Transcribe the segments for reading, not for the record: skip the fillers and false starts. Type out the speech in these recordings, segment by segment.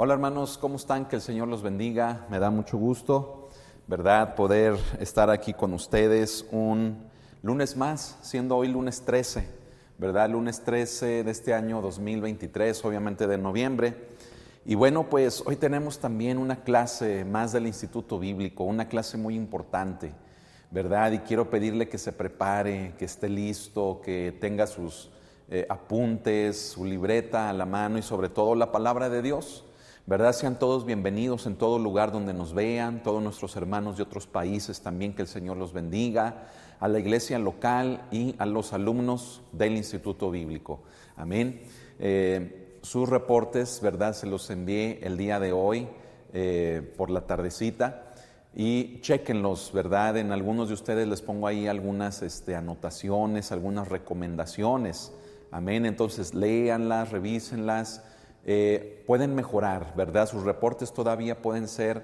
Hola hermanos, ¿cómo están? Que el Señor los bendiga. Me da mucho gusto, ¿verdad?, poder estar aquí con ustedes un lunes más, siendo hoy lunes 13, ¿verdad? Lunes 13 de este año 2023, obviamente de noviembre. Y bueno, pues hoy tenemos también una clase más del Instituto Bíblico, una clase muy importante, ¿verdad? Y quiero pedirle que se prepare, que esté listo, que tenga sus apuntes, su libreta a la mano y sobre todo la palabra de Dios, ¿verdad? Sean todos bienvenidos en todo lugar donde nos vean, todos nuestros hermanos de otros países también, que el Señor los bendiga, a la iglesia local y a los alumnos del Instituto Bíblico. Amén. Sus reportes, ¿verdad?, se los envié el día de hoy por la tardecita. Y chéquenlos, ¿verdad? En algunos de ustedes les pongo ahí algunas anotaciones, algunas recomendaciones. Amén. Entonces, léanlas, revísenlas. Pueden mejorar, ¿verdad? Sus reportes todavía pueden ser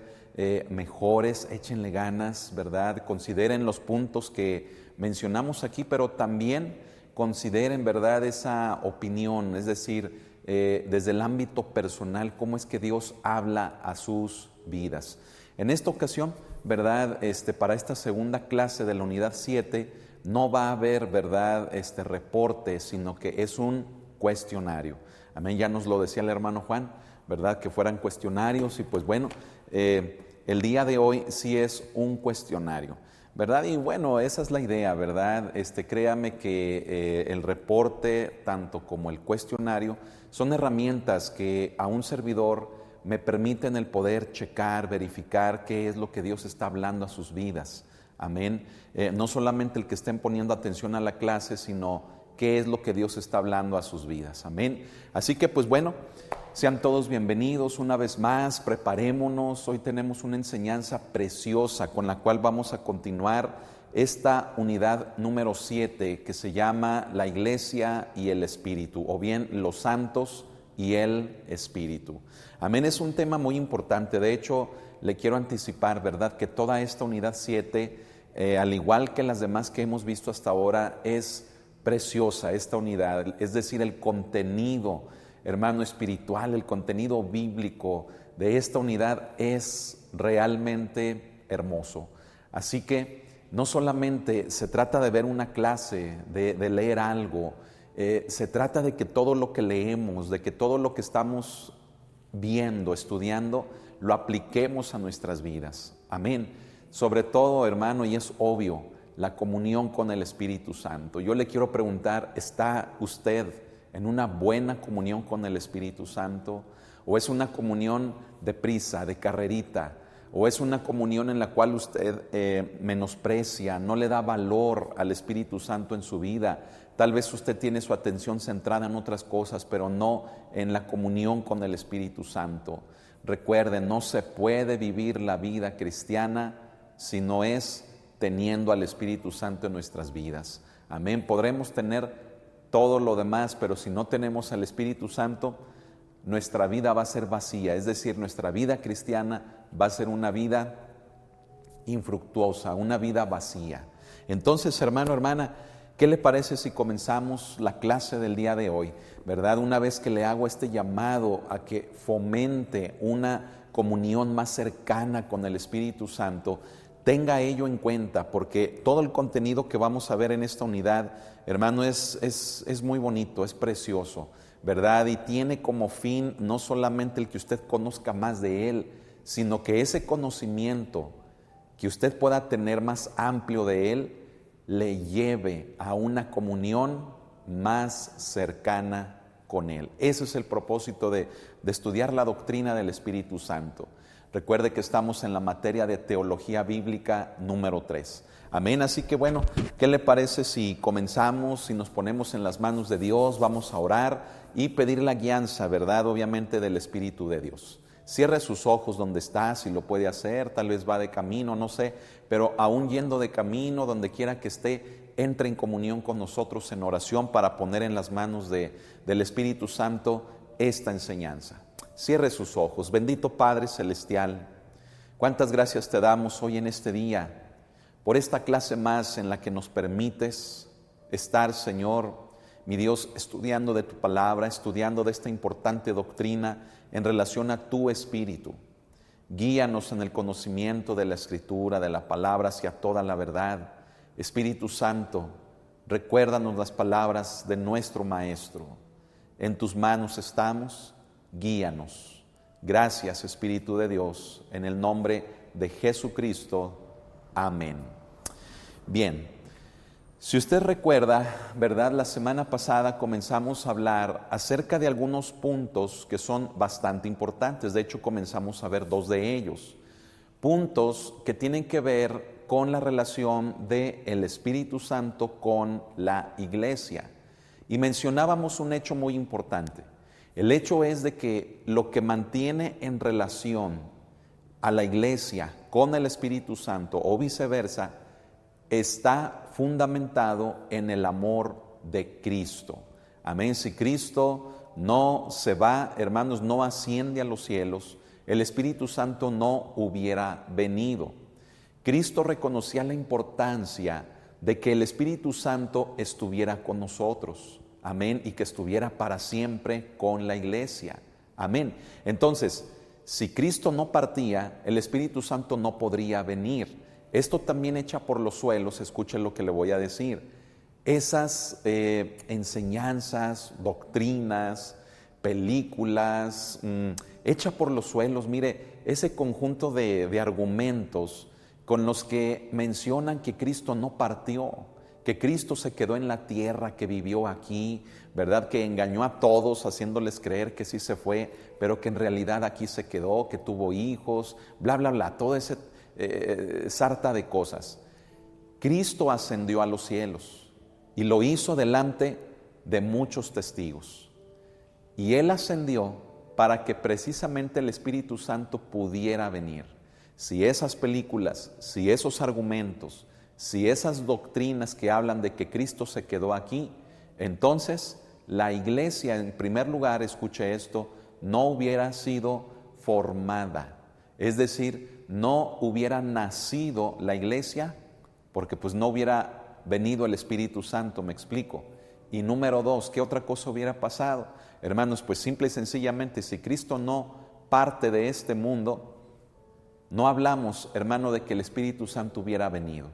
mejores. Échenle ganas, ¿verdad? Consideren los puntos que mencionamos aquí, pero también consideren, ¿verdad?, esa opinión, es decir, desde el ámbito personal, cómo es que Dios habla a sus vidas. En esta ocasión, ¿verdad?, para esta segunda clase de la unidad 7, no va a haber, ¿verdad?, reporte, sino que es un cuestionario. Amén, ya nos lo decía el hermano Juan, ¿verdad?, que fueran cuestionarios y pues bueno, el día de hoy sí es un cuestionario, ¿verdad? Y bueno, esa es la idea, ¿verdad? Créame que el reporte, tanto como el cuestionario, son herramientas que a un servidor me permiten el poder checar, verificar qué es lo que Dios está hablando a sus vidas. Amén. No solamente el que estén poniendo atención a la clase, sino qué es lo que Dios está hablando a sus vidas. Amén. Así que pues bueno, sean todos bienvenidos una vez más, preparémonos. Hoy tenemos una enseñanza preciosa con la cual vamos a continuar esta unidad número 7 que se llama la Iglesia y el Espíritu, o bien los santos y el Espíritu. Amén, es un tema muy importante. De hecho, le quiero anticipar, ¿verdad?, que toda esta unidad 7, al igual que las demás que hemos visto hasta ahora, es preciosa esta unidad, es decir, el contenido, hermano, espiritual, el contenido bíblico de esta unidad es realmente hermoso. Así que no solamente se trata de ver una clase, de leer algo, se trata de que todo lo que leemos, de que todo lo que estamos viendo, estudiando, lo apliquemos a nuestras vidas. Amén. Sobre todo, hermano, y es obvio, la comunión con el Espíritu Santo. Yo le quiero preguntar, ¿está usted en una buena comunión con el Espíritu Santo? ¿O es una comunión de prisa, de carrerita? ¿O es una comunión en la cual usted menosprecia, no le da valor al Espíritu Santo en su vida? Tal vez usted tiene su atención centrada en otras cosas, pero no en la comunión con el Espíritu Santo. Recuerden, no se puede vivir la vida cristiana si no es teniendo al Espíritu Santo en nuestras vidas. Amén. Podremos tener todo lo demás, pero si no tenemos al Espíritu Santo, nuestra vida va a ser vacía. Es decir, nuestra vida cristiana va a ser una vida infructuosa, una vida vacía. Entonces, hermano, hermana, ¿qué le parece si comenzamos la clase del día de hoy? ¿Verdad? Una vez que le hago este llamado a que fomente una comunión más cercana con el Espíritu Santo, tenga ello en cuenta, porque todo el contenido que vamos a ver en esta unidad, hermano, es muy bonito, es precioso, ¿verdad? Y tiene como fin no solamente el que usted conozca más de Él, sino que ese conocimiento que usted pueda tener más amplio de Él, le lleve a una comunión más cercana con Él. Ese es el propósito de estudiar la doctrina del Espíritu Santo. Recuerde que estamos en la materia de teología bíblica número 3. Amén. Así que bueno, ¿qué le parece si comenzamos, si nos ponemos en las manos de Dios? Vamos a orar y pedir la guianza, ¿verdad?, obviamente del Espíritu de Dios. Cierre sus ojos donde está, si lo puede hacer, tal vez va de camino, no sé, pero aún yendo de camino, donde quiera que esté, entre en comunión con nosotros en oración para poner en las manos del Espíritu Santo esta enseñanza. Cierre sus ojos. Bendito Padre Celestial, cuántas gracias te damos hoy en este día por esta clase más en la que nos permites estar, Señor, mi Dios, estudiando de tu palabra, estudiando de esta importante doctrina en relación a tu Espíritu. Guíanos en el conocimiento de la Escritura, de la palabra hacia toda la verdad. Espíritu Santo, recuérdanos las palabras de nuestro Maestro. En tus manos estamos, guíanos. Gracias, Espíritu de Dios, en el nombre de Jesucristo. Amén. Bien, si usted recuerda, ¿verdad? La semana pasada comenzamos a hablar acerca de algunos puntos que son bastante importantes. De hecho, comenzamos a ver dos de ellos. Puntos que tienen que ver con la relación del Espíritu Santo con la iglesia. Y mencionábamos un hecho muy importante. El hecho es de que lo que mantiene en relación a la iglesia con el Espíritu Santo o viceversa está fundamentado en el amor de Cristo. Amén. Si Cristo no se va, hermanos, no asciende a los cielos, el Espíritu Santo no hubiera venido. Cristo reconocía la importancia de que el Espíritu Santo estuviera con nosotros. Amén. Y que estuviera para siempre con la iglesia. Amén. Entonces, si Cristo no partía, el Espíritu Santo no podría venir. Esto también echa por los suelos, escuchen lo que le voy a decir. Esas enseñanzas, doctrinas, películas, echa por los suelos, mire, ese conjunto de argumentos con los que mencionan que Cristo no partió, que Cristo se quedó en la tierra, que vivió aquí, ¿verdad? Que engañó a todos haciéndoles creer que sí se fue, pero que en realidad aquí se quedó, que tuvo hijos, bla, bla, bla, todo ese sarta de cosas. Cristo ascendió a los cielos y lo hizo delante de muchos testigos. Y Él ascendió para que precisamente el Espíritu Santo pudiera venir. Si esas películas, si esos argumentos, si esas doctrinas que hablan de que Cristo se quedó aquí, entonces la iglesia, en primer lugar, escuche esto, no hubiera sido formada. Es decir, no hubiera nacido la iglesia porque pues no hubiera venido el Espíritu Santo, me explico. Y número dos, ¿qué otra cosa hubiera pasado? Hermanos, pues simple y sencillamente, si Cristo no parte de este mundo, no hablamos, hermano, de que el Espíritu Santo hubiera venido.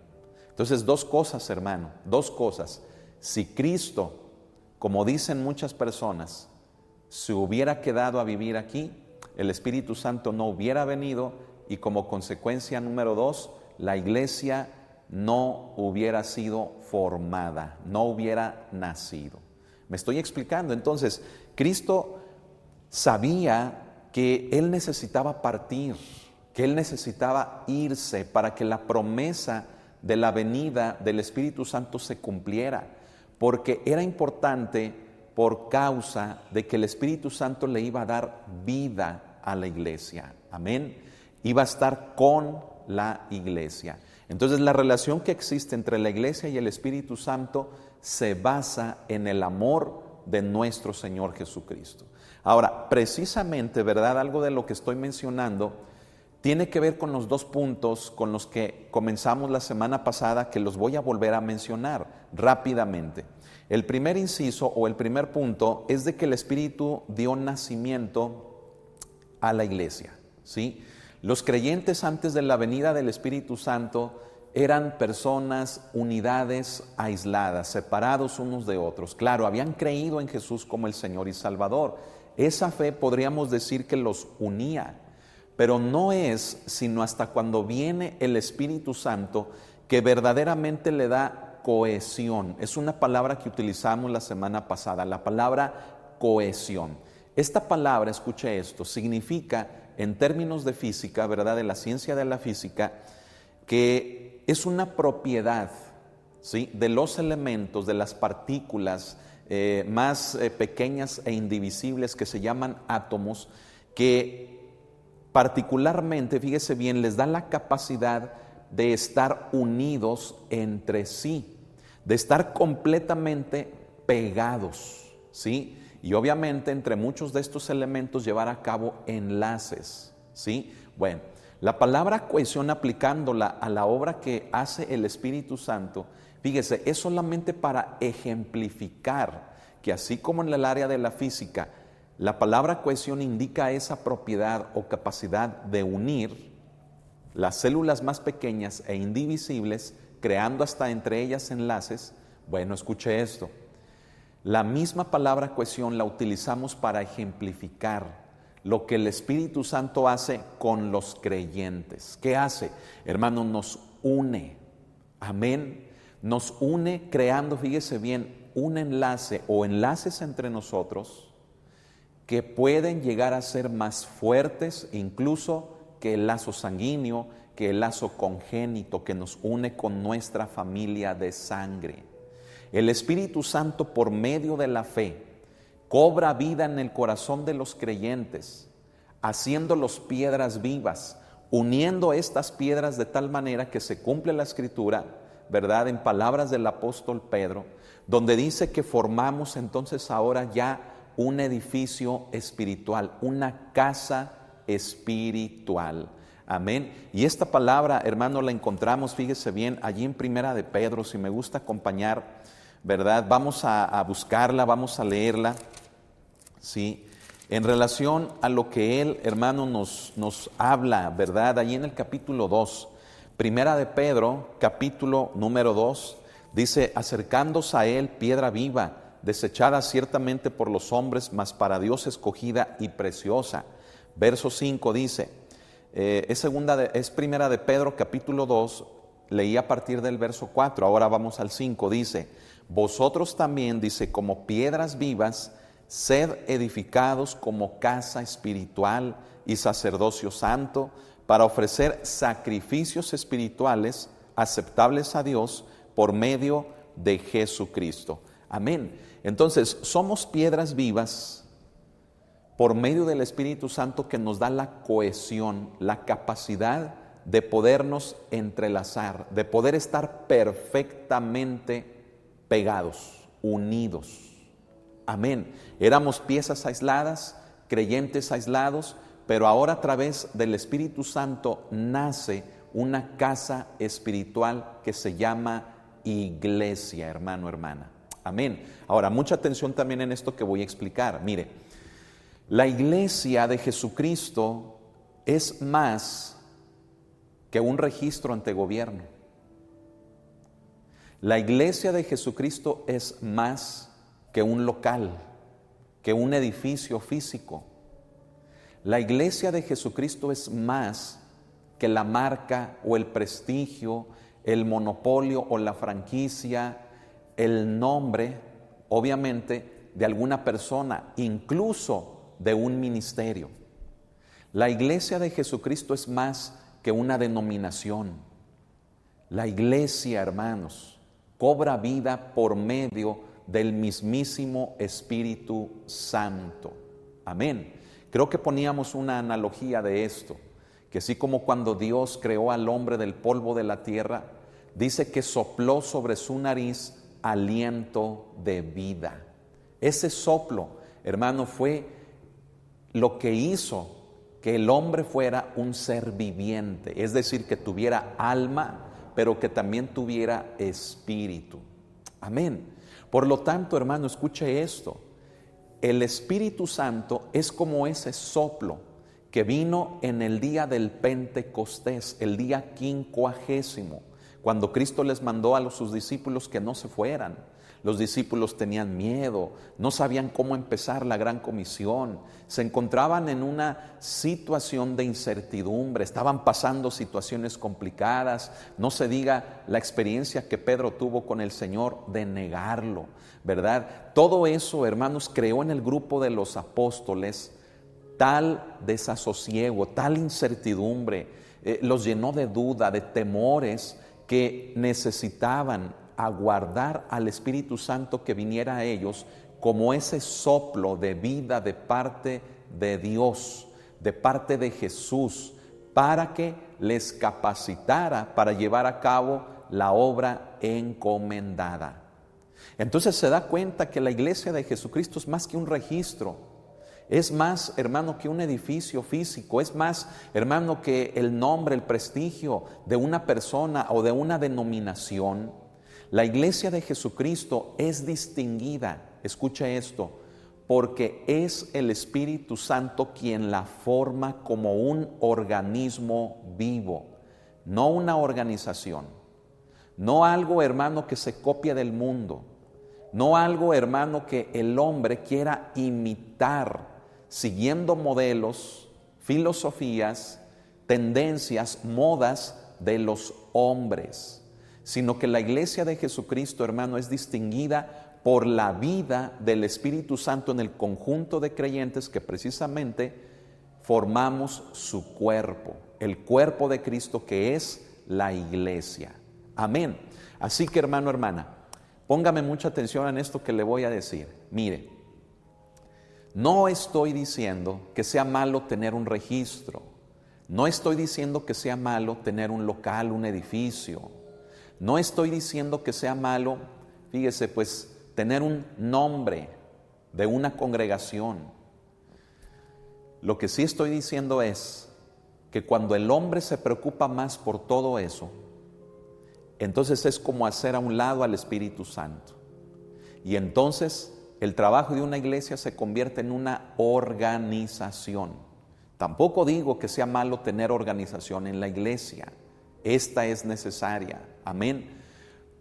Entonces, dos cosas, hermano, dos cosas. Si Cristo, como dicen muchas personas, se hubiera quedado a vivir aquí, el Espíritu Santo no hubiera venido y como consecuencia número dos, la iglesia no hubiera sido formada, no hubiera nacido. ¿Me estoy explicando? Entonces, Cristo sabía que Él necesitaba partir, que Él necesitaba irse para que la promesa de la venida del Espíritu Santo se cumpliera, porque era importante por causa de que el Espíritu Santo le iba a dar vida a la iglesia. Amén. Iba a estar con la iglesia. Entonces la relación que existe entre la iglesia y el Espíritu Santo se basa en el amor de nuestro Señor Jesucristo. Ahora, precisamente, ¿verdad? Algo de lo que estoy mencionando tiene que ver con los dos puntos con los que comenzamos la semana pasada, que los voy a volver a mencionar rápidamente. El primer inciso o el primer punto es de que el Espíritu dio nacimiento a la iglesia, ¿sí? Los creyentes antes de la venida del Espíritu Santo eran personas, unidades aisladas, separados unos de otros. Claro, habían creído en Jesús como el Señor y Salvador. Esa fe podríamos decir que los unía, pero no es sino hasta cuando viene el Espíritu Santo que verdaderamente le da cohesión. Es una palabra que utilizamos la semana pasada, la palabra cohesión. Esta palabra, escuche esto, significa en términos de física, ¿verdad? De la ciencia de la física, que es una propiedad, ¿sí? De los elementos, de las partículas más pequeñas e indivisibles que se llaman átomos, que particularmente, fíjese bien, les da la capacidad de estar unidos entre sí, de estar completamente pegados, ¿sí? Y obviamente entre muchos de estos elementos llevar a cabo enlaces, ¿sí? Bueno, la palabra cohesión aplicándola a la obra que hace el Espíritu Santo, fíjese, es solamente para ejemplificar que así como en el área de la física, la palabra cohesión indica esa propiedad o capacidad de unir las células más pequeñas e indivisibles, creando hasta entre ellas enlaces. Bueno, escuche esto. La misma palabra cohesión la utilizamos para ejemplificar lo que el Espíritu Santo hace con los creyentes. ¿Qué hace? Hermano, nos une. Amén. Nos une creando, fíjese bien, un enlace o enlaces entre nosotros que pueden llegar a ser más fuertes incluso que el lazo sanguíneo, que el lazo congénito que nos une con nuestra familia de sangre. El Espíritu Santo, por medio de la fe, cobra vida en el corazón de los creyentes, haciéndolos piedras vivas, uniendo estas piedras de tal manera que se cumple la Escritura, ¿verdad? En palabras del apóstol Pedro, donde dice que formamos entonces ahora ya un edificio espiritual, una casa espiritual. Amén. Y esta palabra, hermano, la encontramos, fíjese bien, allí en Primera de Pedro. Si me gusta acompañar, ¿verdad? Vamos a buscarla, vamos a leerla, ¿sí? En relación a lo que él, hermano, nos habla, ¿verdad? Allí en el capítulo 2, Primera de Pedro, capítulo número 2, dice: acercándose a él, piedra viva, desechada ciertamente por los hombres, mas para Dios escogida y preciosa. Verso 5 dice, es Primera de Pedro, capítulo 2, leí a partir del verso 4, ahora vamos al 5, dice: vosotros también, dice, como piedras vivas, sed edificados como casa espiritual y sacerdocio santo, para ofrecer sacrificios espirituales aceptables a Dios por medio de Jesucristo. Amén. Entonces, somos piedras vivas por medio del Espíritu Santo, que nos da la cohesión, la capacidad de podernos entrelazar, de poder estar perfectamente pegados, unidos. Amén. Éramos piezas aisladas, creyentes aislados, pero ahora a través del Espíritu Santo nace una casa espiritual que se llama iglesia, hermano, hermana. Amén. Ahora, mucha atención también en esto que voy a explicar. Mire, la iglesia de Jesucristo es más que un registro ante gobierno. La iglesia de Jesucristo es más que un local, que un edificio físico. La iglesia de Jesucristo es más que la marca o el prestigio, el monopolio o la franquicia, el nombre, obviamente, de alguna persona, incluso de un ministerio. La iglesia de Jesucristo es más que una denominación. La iglesia, hermanos, cobra vida por medio del mismísimo Espíritu Santo. Amén. Creo que poníamos una analogía de esto, que así como cuando Dios creó al hombre del polvo de la tierra, dice que sopló sobre su nariz aliento de vida. Ese soplo, hermano, fue lo que hizo que el hombre fuera un ser viviente, es decir, que tuviera alma, pero que también tuviera espíritu. Amén. Por lo tanto, hermano, escuche esto. El Espíritu Santo es como ese soplo que vino en el día del Pentecostés, el día 50, cuando Cristo les mandó a sus discípulos que no se fueran. Los discípulos tenían miedo, no sabían cómo empezar la gran comisión, se encontraban en una situación de incertidumbre, estaban pasando situaciones complicadas, no se diga la experiencia que Pedro tuvo con el Señor de negarlo, ¿verdad? Todo eso, hermanos, creó en el grupo de los apóstoles tal desasosiego, tal incertidumbre, los llenó de duda, de temores, que necesitaban aguardar al Espíritu Santo que viniera a ellos como ese soplo de vida de parte de Dios, de parte de Jesús, para que les capacitara para llevar a cabo la obra encomendada. Entonces se da cuenta que la iglesia de Jesucristo es más que un registro, es más, hermano, que un edificio físico, es más, hermano, que el nombre, el prestigio de una persona o de una denominación. La iglesia de Jesucristo es distinguida, escucha esto, porque es el Espíritu Santo quien la forma como un organismo vivo, no una organización, no algo, hermano, que se copia del mundo, no algo, hermano, que el hombre quiera imitar, siguiendo modelos, filosofías, tendencias, modas de los hombres, sino que la iglesia de Jesucristo, hermano, es distinguida por la vida del Espíritu Santo en el conjunto de creyentes que precisamente formamos su cuerpo, el cuerpo de Cristo que es la iglesia. Amén. Así que, hermano, hermana, póngame mucha atención en esto que le voy a decir. Mire, no estoy diciendo que sea malo tener un registro, no estoy diciendo que sea malo tener un local, un edificio, no estoy diciendo que sea malo, fíjese, pues, tener un nombre de una congregación. Lo que sí estoy diciendo es que cuando el hombre se preocupa más por todo eso, entonces es como hacer a un lado al Espíritu Santo. Y entonces el trabajo de una iglesia se convierte en una organización. Tampoco digo que sea malo tener organización en la iglesia. Esta es necesaria. Amén.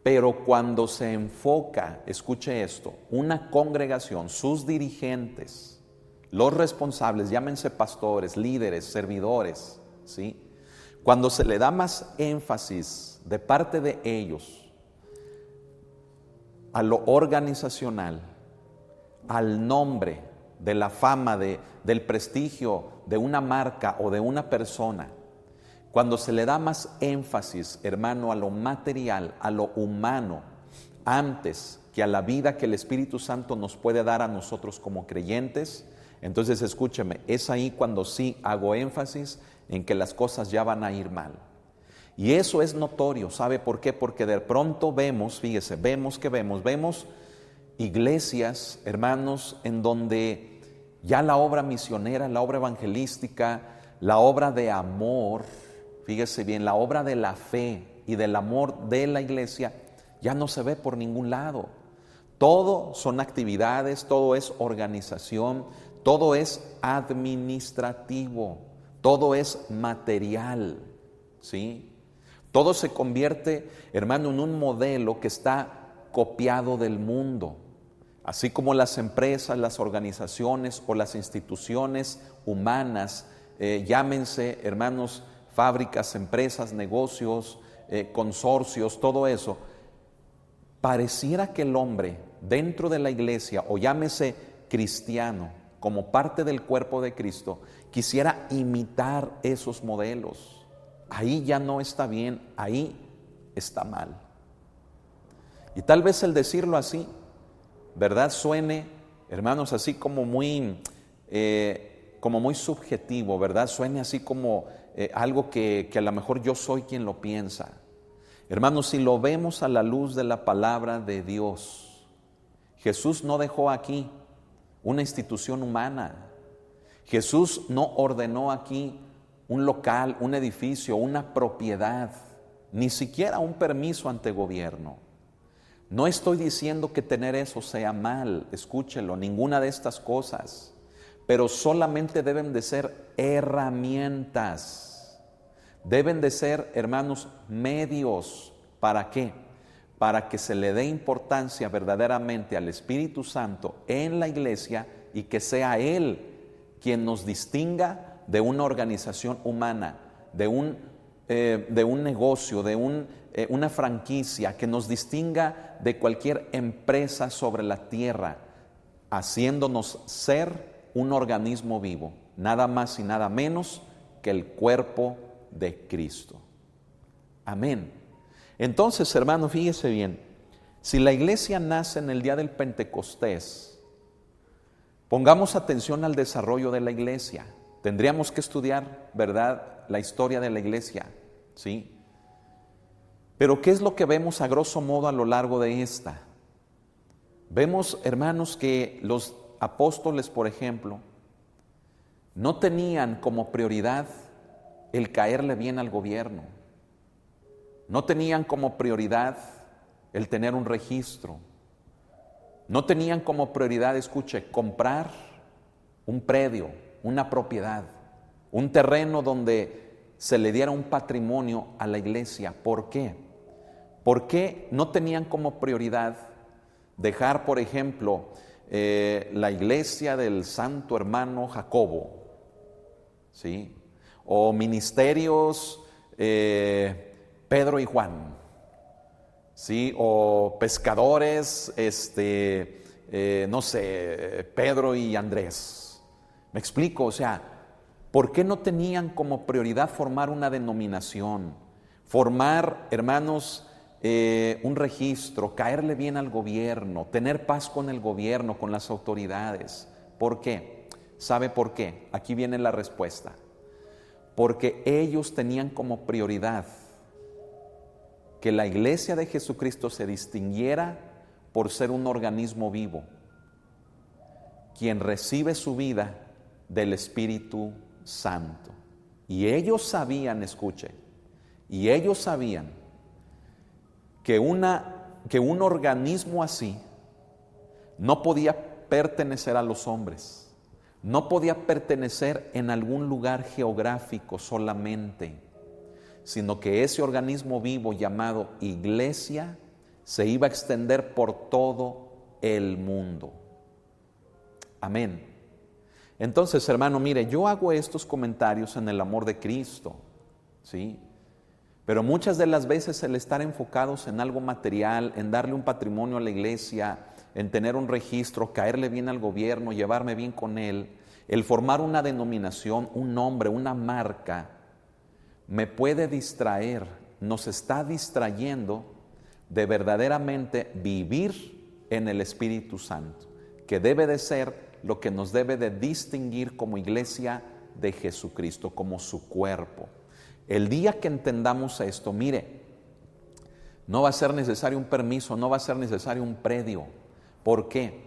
Pero cuando se enfoca, escuche esto, una congregación, sus dirigentes, los responsables, llámense pastores, líderes, servidores, ¿sí? Cuando se le da más énfasis de parte de ellos a lo organizacional, al nombre, de la fama, del prestigio de una marca o de una persona, cuando se le da más énfasis, hermano, a lo material, a lo humano, antes que a la vida que el Espíritu Santo nos puede dar a nosotros como creyentes, entonces escúcheme, es ahí cuando sí hago énfasis en que las cosas ya van a ir mal. Y eso es notorio, ¿sabe por qué? Porque de pronto vemos, fíjese, vemos iglesias, hermanos, en donde ya la obra misionera, la obra evangelística, la obra de amor, fíjese bien, la obra de la fe y del amor de la iglesia ya no se ve por ningún lado. Todo son actividades, todo es organización, todo es administrativo, todo es material, ¿sí? Todo se convierte, hermano, en un modelo que está copiado del mundo. Así como las empresas, las organizaciones o las instituciones humanas, llámense, hermanos, fábricas, empresas, negocios, consorcios, todo eso, pareciera que el hombre dentro de la iglesia, o llámese cristiano, como parte del cuerpo de Cristo, quisiera imitar esos modelos. Ahí ya no está bien, ahí está mal. Y tal vez el decirlo así, ¿verdad? Suene, hermanos, así como muy subjetivo, ¿verdad? Suene así como algo que a lo mejor yo soy quien lo piensa. Hermanos, si lo vemos a la luz de la palabra de Dios, Jesús no dejó aquí una institución humana. Jesús no ordenó aquí un local, un edificio, una propiedad, ni siquiera un permiso ante gobierno. No estoy diciendo que tener eso sea mal, escúchelo, ninguna de estas cosas, pero solamente deben de ser herramientas, deben de ser, hermanos, medios. ¿Para qué? Para que se le dé importancia verdaderamente al Espíritu Santo en la iglesia y que sea Él quien nos distinga de una organización humana, de un negocio, de una franquicia, que nos distinga de cualquier empresa sobre la tierra, haciéndonos ser un organismo vivo, nada más y nada menos que el cuerpo de Cristo. Amén. Entonces, hermano, fíjese bien, si la iglesia nace en el día del Pentecostés, pongamos atención al desarrollo de la iglesia. Tendríamos que estudiar, ¿verdad?, la historia de la iglesia, ¿sí? Pero ¿qué es lo que vemos a grosso modo a lo largo de esta? Vemos, hermanos, que los apóstoles, por ejemplo, no tenían como prioridad el caerle bien al gobierno. No tenían como prioridad el tener un registro. No tenían como prioridad, escuche, comprar un predio, una propiedad, un terreno donde se le diera un patrimonio a la iglesia. ¿Por qué? Porque no tenían como prioridad dejar, por ejemplo, la iglesia del santo hermano Jacobo, ¿sí? O ministerios Pedro y Juan, ¿sí? O pescadores, no sé, Pedro y Andrés. ¿Me explico? O sea, ¿por qué no tenían como prioridad formar una denominación? Formar, hermanos, un registro, caerle bien al gobierno, tener paz con el gobierno, con las autoridades. ¿Por qué? ¿Sabe por qué? Aquí viene la respuesta. Porque ellos tenían como prioridad que la iglesia de Jesucristo se distinguiera por ser un organismo vivo, quien recibe su vida del Espíritu Santo. Y ellos sabían, escuche, y ellos sabían que un organismo así no podía pertenecer a los hombres, no podía pertenecer en algún lugar geográfico solamente, sino que ese organismo vivo llamado iglesia se iba a extender por todo el mundo. Amén. Entonces, hermano, mire, yo hago estos comentarios en el amor de Cristo, ¿sí? Pero muchas de las veces el estar enfocados en algo material, en darle un patrimonio a la iglesia, en tener un registro, caerle bien al gobierno, llevarme bien con él, el formar una denominación, un nombre, una marca, me puede distraer, nos está distrayendo de verdaderamente vivir en el Espíritu Santo, que debe de ser lo que nos debe de distinguir como iglesia de Jesucristo, como su cuerpo. El día que entendamos esto, mire, no va a ser necesario un permiso, no va a ser necesario un predio. ¿Por qué?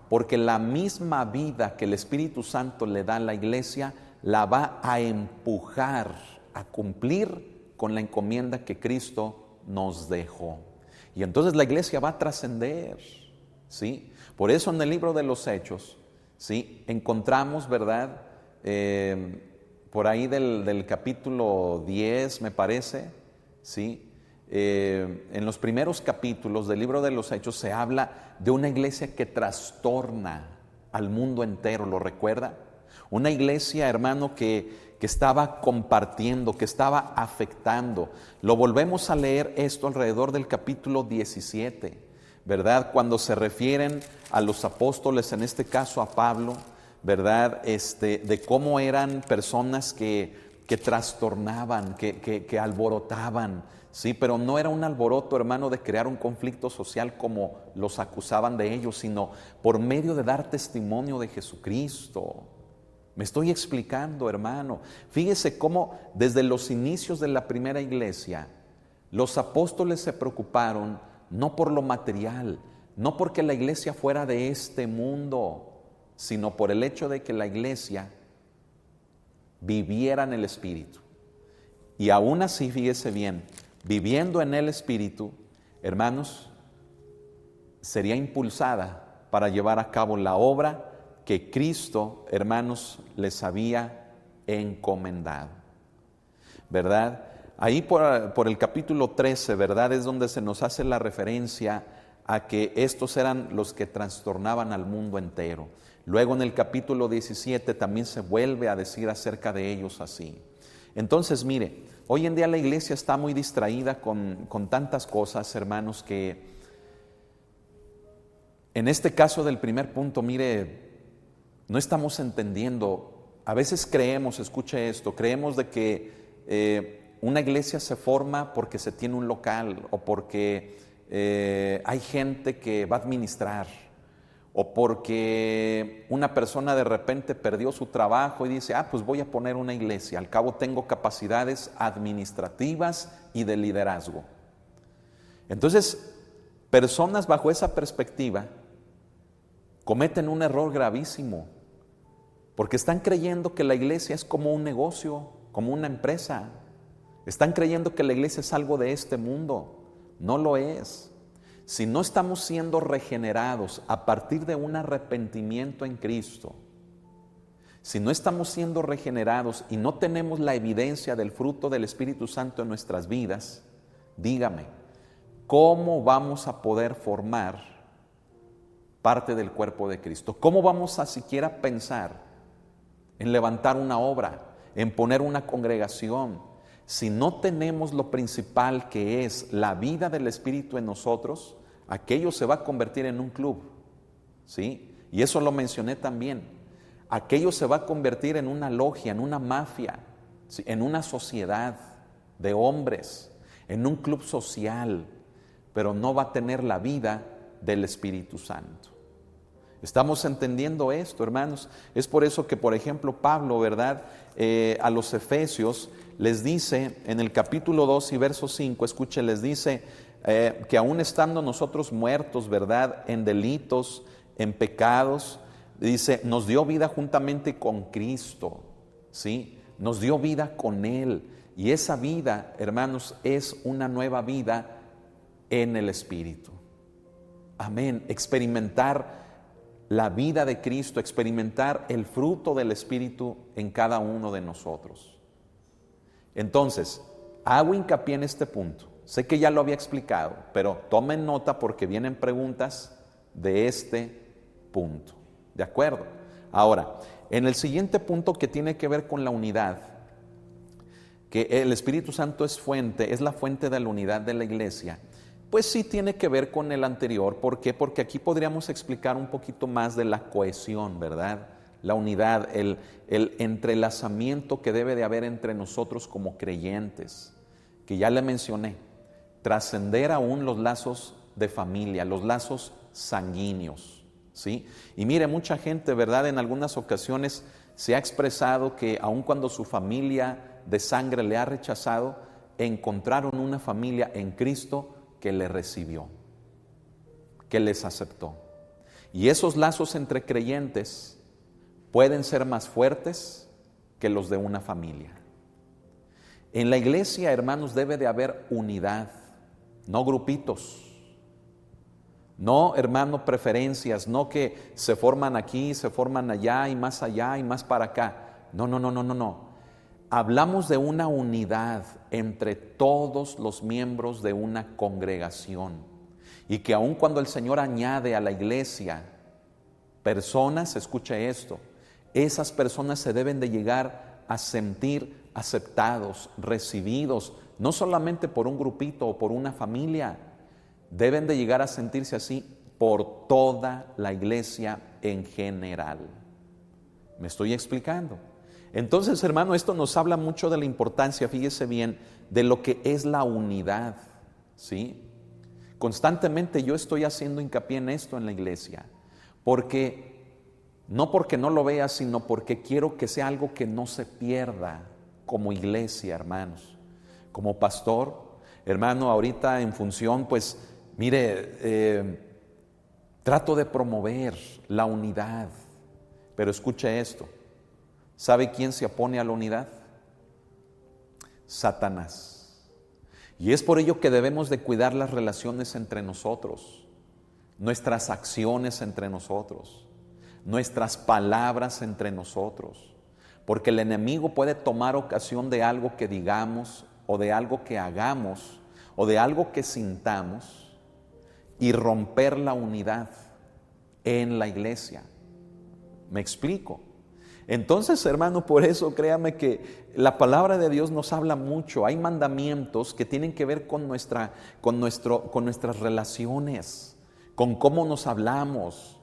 Porque la misma vida que el Espíritu Santo le da a la iglesia, la va a empujar a cumplir con la encomienda que Cristo nos dejó. Y entonces la iglesia va a trascender, ¿sí? Por eso en el libro de los Hechos, ¿sí? Encontramos, ¿verdad? Por ahí del capítulo 10, me parece, ¿sí? En los primeros capítulos del libro de los Hechos se habla de una iglesia que trastorna al mundo entero, ¿lo recuerda? Una iglesia, hermano, que estaba compartiendo, que estaba afectando. Lo volvemos a leer esto alrededor del capítulo 17, ¿verdad? Cuando se refieren a los apóstoles, en este caso a Pablo, ¿verdad? De cómo eran personas que trastornaban, que alborotaban, ¿sí? Pero no era un alboroto, hermano, de crear un conflicto social como los acusaban de ellos, sino por medio de dar testimonio de Jesucristo. Me estoy explicando, hermano. Fíjese cómo desde los inicios de la primera iglesia, los apóstoles se preocuparon no por lo material, no porque la iglesia fuera de este mundo, sino por el hecho de que la iglesia viviera en el Espíritu. Y aún así, fíjese bien, viviendo en el Espíritu, hermanos, sería impulsada para llevar a cabo la obra que Cristo, hermanos, les había encomendado, ¿verdad? Ahí por el capítulo 13, ¿verdad? Es donde se nos hace la referencia a que estos eran los que trastornaban al mundo entero. Luego en el capítulo 17 también se vuelve a decir acerca de ellos así. Entonces, mire, hoy en día la iglesia está muy distraída con tantas cosas, hermanos, que en este caso del primer punto, mire, no estamos entendiendo. A veces creemos, escuche esto, creemos de que una iglesia se forma porque se tiene un local o porque hay gente que va a administrar o porque una persona de repente perdió su trabajo y dice, pues voy a poner una iglesia, al cabo tengo capacidades administrativas y de liderazgo. Entonces, personas bajo esa perspectiva cometen un error gravísimo, porque están creyendo que la iglesia es como un negocio, como una empresa. Están creyendo que la iglesia es algo de este mundo. No lo es. si no estamos siendo regenerados a partir de un arrepentimiento en Cristo, si no estamos siendo regenerados y no tenemos la evidencia del fruto del Espíritu Santo en nuestras vidas, dígame, ¿cómo vamos a poder formar parte del cuerpo de Cristo? ¿Cómo vamos a siquiera pensar en levantar una obra, en poner una congregación, si no tenemos lo principal que es la vida del Espíritu en nosotros? Aquello se va a convertir en un club, ¿sí? Y eso lo mencioné también. Aquello se va a convertir en una logia, en una mafia, ¿sí? En una sociedad de hombres, en un club social, pero no va a tener la vida del Espíritu Santo. ¿Estamos entendiendo esto, hermanos? Es por eso que, por ejemplo, Pablo, ¿verdad? A los Efesios les dice en el capítulo 2 y verso 5, escuche, les dice que aún estando nosotros muertos, ¿verdad? En delitos, en pecados, dice, nos dio vida juntamente con Cristo, ¿sí? Nos dio vida con Él. Y esa vida, hermanos, es una nueva vida en el Espíritu. Amén. Experimentar la vida de Cristo, experimentar el fruto del Espíritu en cada uno de nosotros. Entonces, hago hincapié en este punto. Sé que ya lo había explicado, pero tomen nota porque vienen preguntas de este punto. ¿De acuerdo? Ahora, en el siguiente punto que tiene que ver con la unidad, que el Espíritu Santo es la fuente de la unidad de la iglesia, pues sí tiene que ver con el anterior. ¿Por qué? Porque aquí podríamos explicar un poquito más de la cohesión, ¿verdad? La unidad, el entrelazamiento que debe de haber entre nosotros como creyentes, que ya le mencioné, trascender aún los lazos de familia, los lazos sanguíneos, ¿sí? Y mire, mucha gente, ¿verdad? En algunas ocasiones se ha expresado que aun cuando su familia de sangre le ha rechazado, encontraron una familia en Cristo que le recibió, que les aceptó. Y esos lazos entre creyentes pueden ser más fuertes que los de una familia. En la iglesia, hermanos, debe de haber unidad, no grupitos, no, hermano, preferencias, no que se forman aquí, se forman allá y más para acá. No. Hablamos de una unidad entre todos los miembros de una congregación, y que aun cuando el Señor añade a la iglesia personas, escuche esto, esas personas se deben de llegar a sentir aceptados, recibidos, no solamente por un grupito o por una familia, deben de llegar a sentirse así por toda la iglesia en general. ¿Me estoy explicando? Entonces, hermano, esto nos habla mucho de la importancia, fíjese bien, de lo que es la unidad, ¿sí? Constantemente yo estoy haciendo hincapié en esto en la iglesia, no porque no lo vea, sino porque quiero que sea algo que no se pierda como iglesia, hermanos. Como pastor, hermano, ahorita en función, pues, mire, trato de promover la unidad, pero escuche esto. ¿Sabe quién se opone a la unidad? Satanás. Y es por ello que debemos de cuidar las relaciones entre nosotros, nuestras acciones entre nosotros, nuestras palabras entre nosotros, porque el enemigo puede tomar ocasión de algo que digamos o de algo que hagamos o de algo que sintamos y romper la unidad en la iglesia. ¿Me explico? Entonces, hermano, por eso créame que la palabra de Dios nos habla mucho. Hay mandamientos que tienen que ver con nuestras relaciones, con cómo nos hablamos,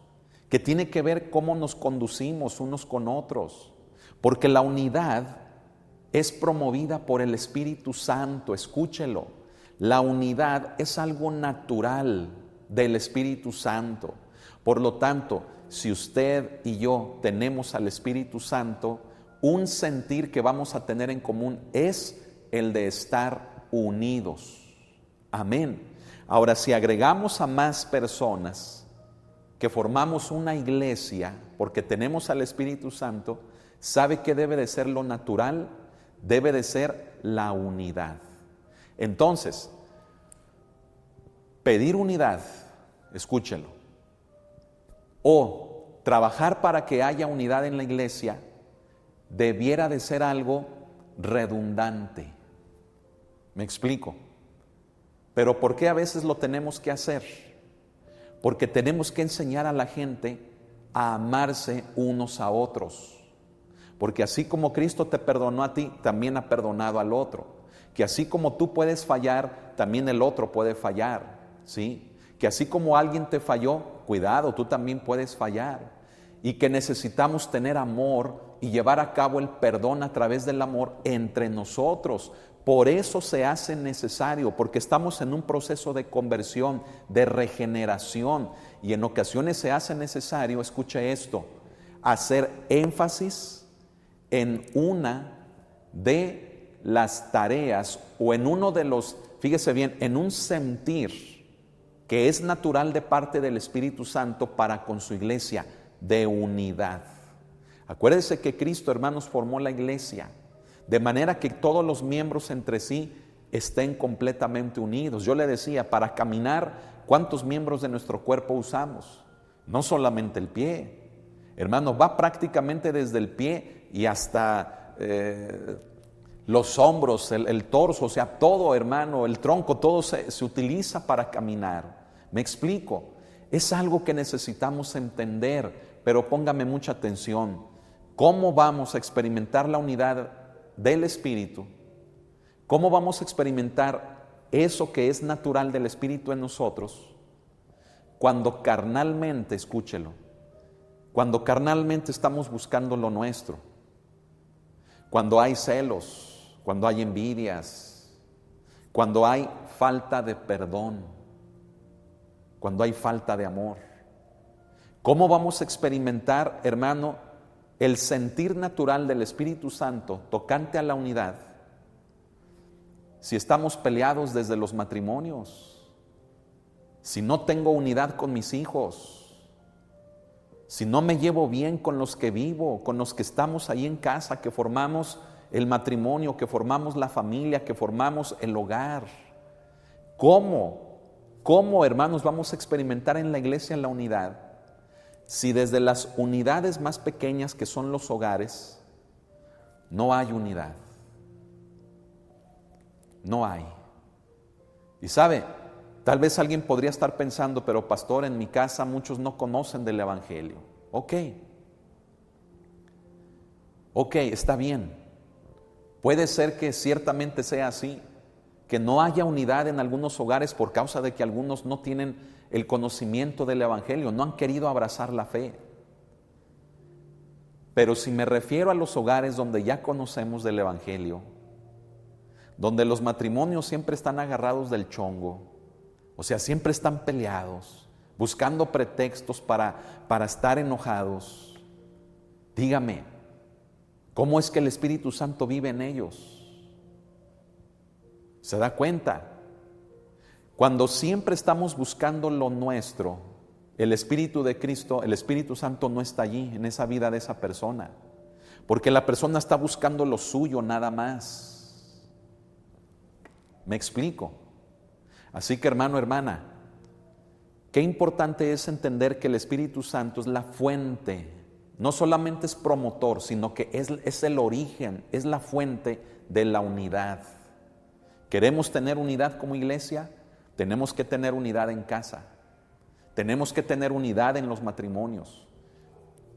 que tiene que ver cómo nos conducimos unos con otros, porque la unidad es promovida por el Espíritu Santo. Escúchelo, la unidad es algo natural del Espíritu Santo. Por lo tanto, si usted y yo tenemos al Espíritu Santo, un sentir que vamos a tener en común es el de estar unidos. Amén. Ahora, si agregamos a más personas que formamos una iglesia porque tenemos al Espíritu Santo, ¿sabe qué debe de ser lo natural? Debe de ser la unidad. Entonces, pedir unidad, escúchelo, o trabajar para que haya unidad en la iglesia, debiera de ser algo redundante. ¿Me explico? Pero ¿por qué a veces lo tenemos que hacer? Porque tenemos que enseñar a la gente a amarse unos a otros. Porque así como Cristo te perdonó a ti, también ha perdonado al otro. Que así como tú puedes fallar, también el otro puede fallar, ¿sí? Que así como alguien te falló, cuidado, tú también puedes fallar. Y que necesitamos tener amor y llevar a cabo el perdón a través del amor entre nosotros. Por eso se hace necesario, porque estamos en un proceso de conversión, de regeneración, y en ocasiones se hace necesario, escuche esto, hacer énfasis en una de las tareas o en uno de los, fíjese bien, en un sentir que es natural de parte del Espíritu Santo para con su iglesia, de unidad. Acuérdense que Cristo, hermanos, formó la iglesia de manera que todos los miembros entre sí estén completamente unidos. Yo le decía, para caminar, ¿cuántos miembros de nuestro cuerpo usamos? No solamente el pie, hermano, va prácticamente desde el pie y hasta los hombros, el torso, o sea, todo, hermano, el tronco, todo se utiliza para caminar. ¿Me explico? Es algo que necesitamos entender, pero póngame mucha atención. ¿Cómo vamos a experimentar la unidad del Espíritu? ¿Cómo vamos a experimentar eso que es natural del Espíritu en nosotros? Cuando carnalmente, escúchelo, cuando carnalmente estamos buscando lo nuestro, cuando hay celos, cuando hay envidias, cuando hay falta de perdón, cuando hay falta de amor. ¿Cómo vamos a experimentar, hermano, el sentir natural del Espíritu Santo tocante a la unidad si estamos peleados desde los matrimonios, si no tengo unidad con mis hijos, si no me llevo bien con los que vivo, con los que estamos ahí en casa, que formamos el matrimonio, que formamos la familia, que formamos el hogar? ¿Cómo, hermanos, vamos a experimentar en la iglesia la unidad si desde las unidades más pequeñas que son los hogares no hay unidad? No hay. Y sabe, tal vez alguien podría estar pensando, pero pastor, en mi casa muchos no conocen del Evangelio. Ok, está bien. Puede ser que ciertamente sea así, que no haya unidad en algunos hogares por causa de que algunos no tienen el conocimiento del Evangelio, no han querido abrazar la fe. Pero si me refiero a los hogares donde ya conocemos del Evangelio, donde los matrimonios siempre están agarrados del chongo, o sea, siempre están peleados, buscando pretextos para estar enojados, dígame, ¿cómo es que el Espíritu Santo vive en ellos? ¿Se da cuenta? Cuando siempre estamos buscando lo nuestro, el Espíritu de Cristo, el Espíritu Santo no está allí en esa vida de esa persona, porque la persona está buscando lo suyo nada más. ¿Me explico? Así que, hermano, hermana, qué importante es entender que el Espíritu Santo es la fuente, no solamente es promotor, sino que es el origen, es la fuente de la unidad. ¿Queremos tener unidad como iglesia? Tenemos que tener unidad en casa. Tenemos que tener unidad en los matrimonios,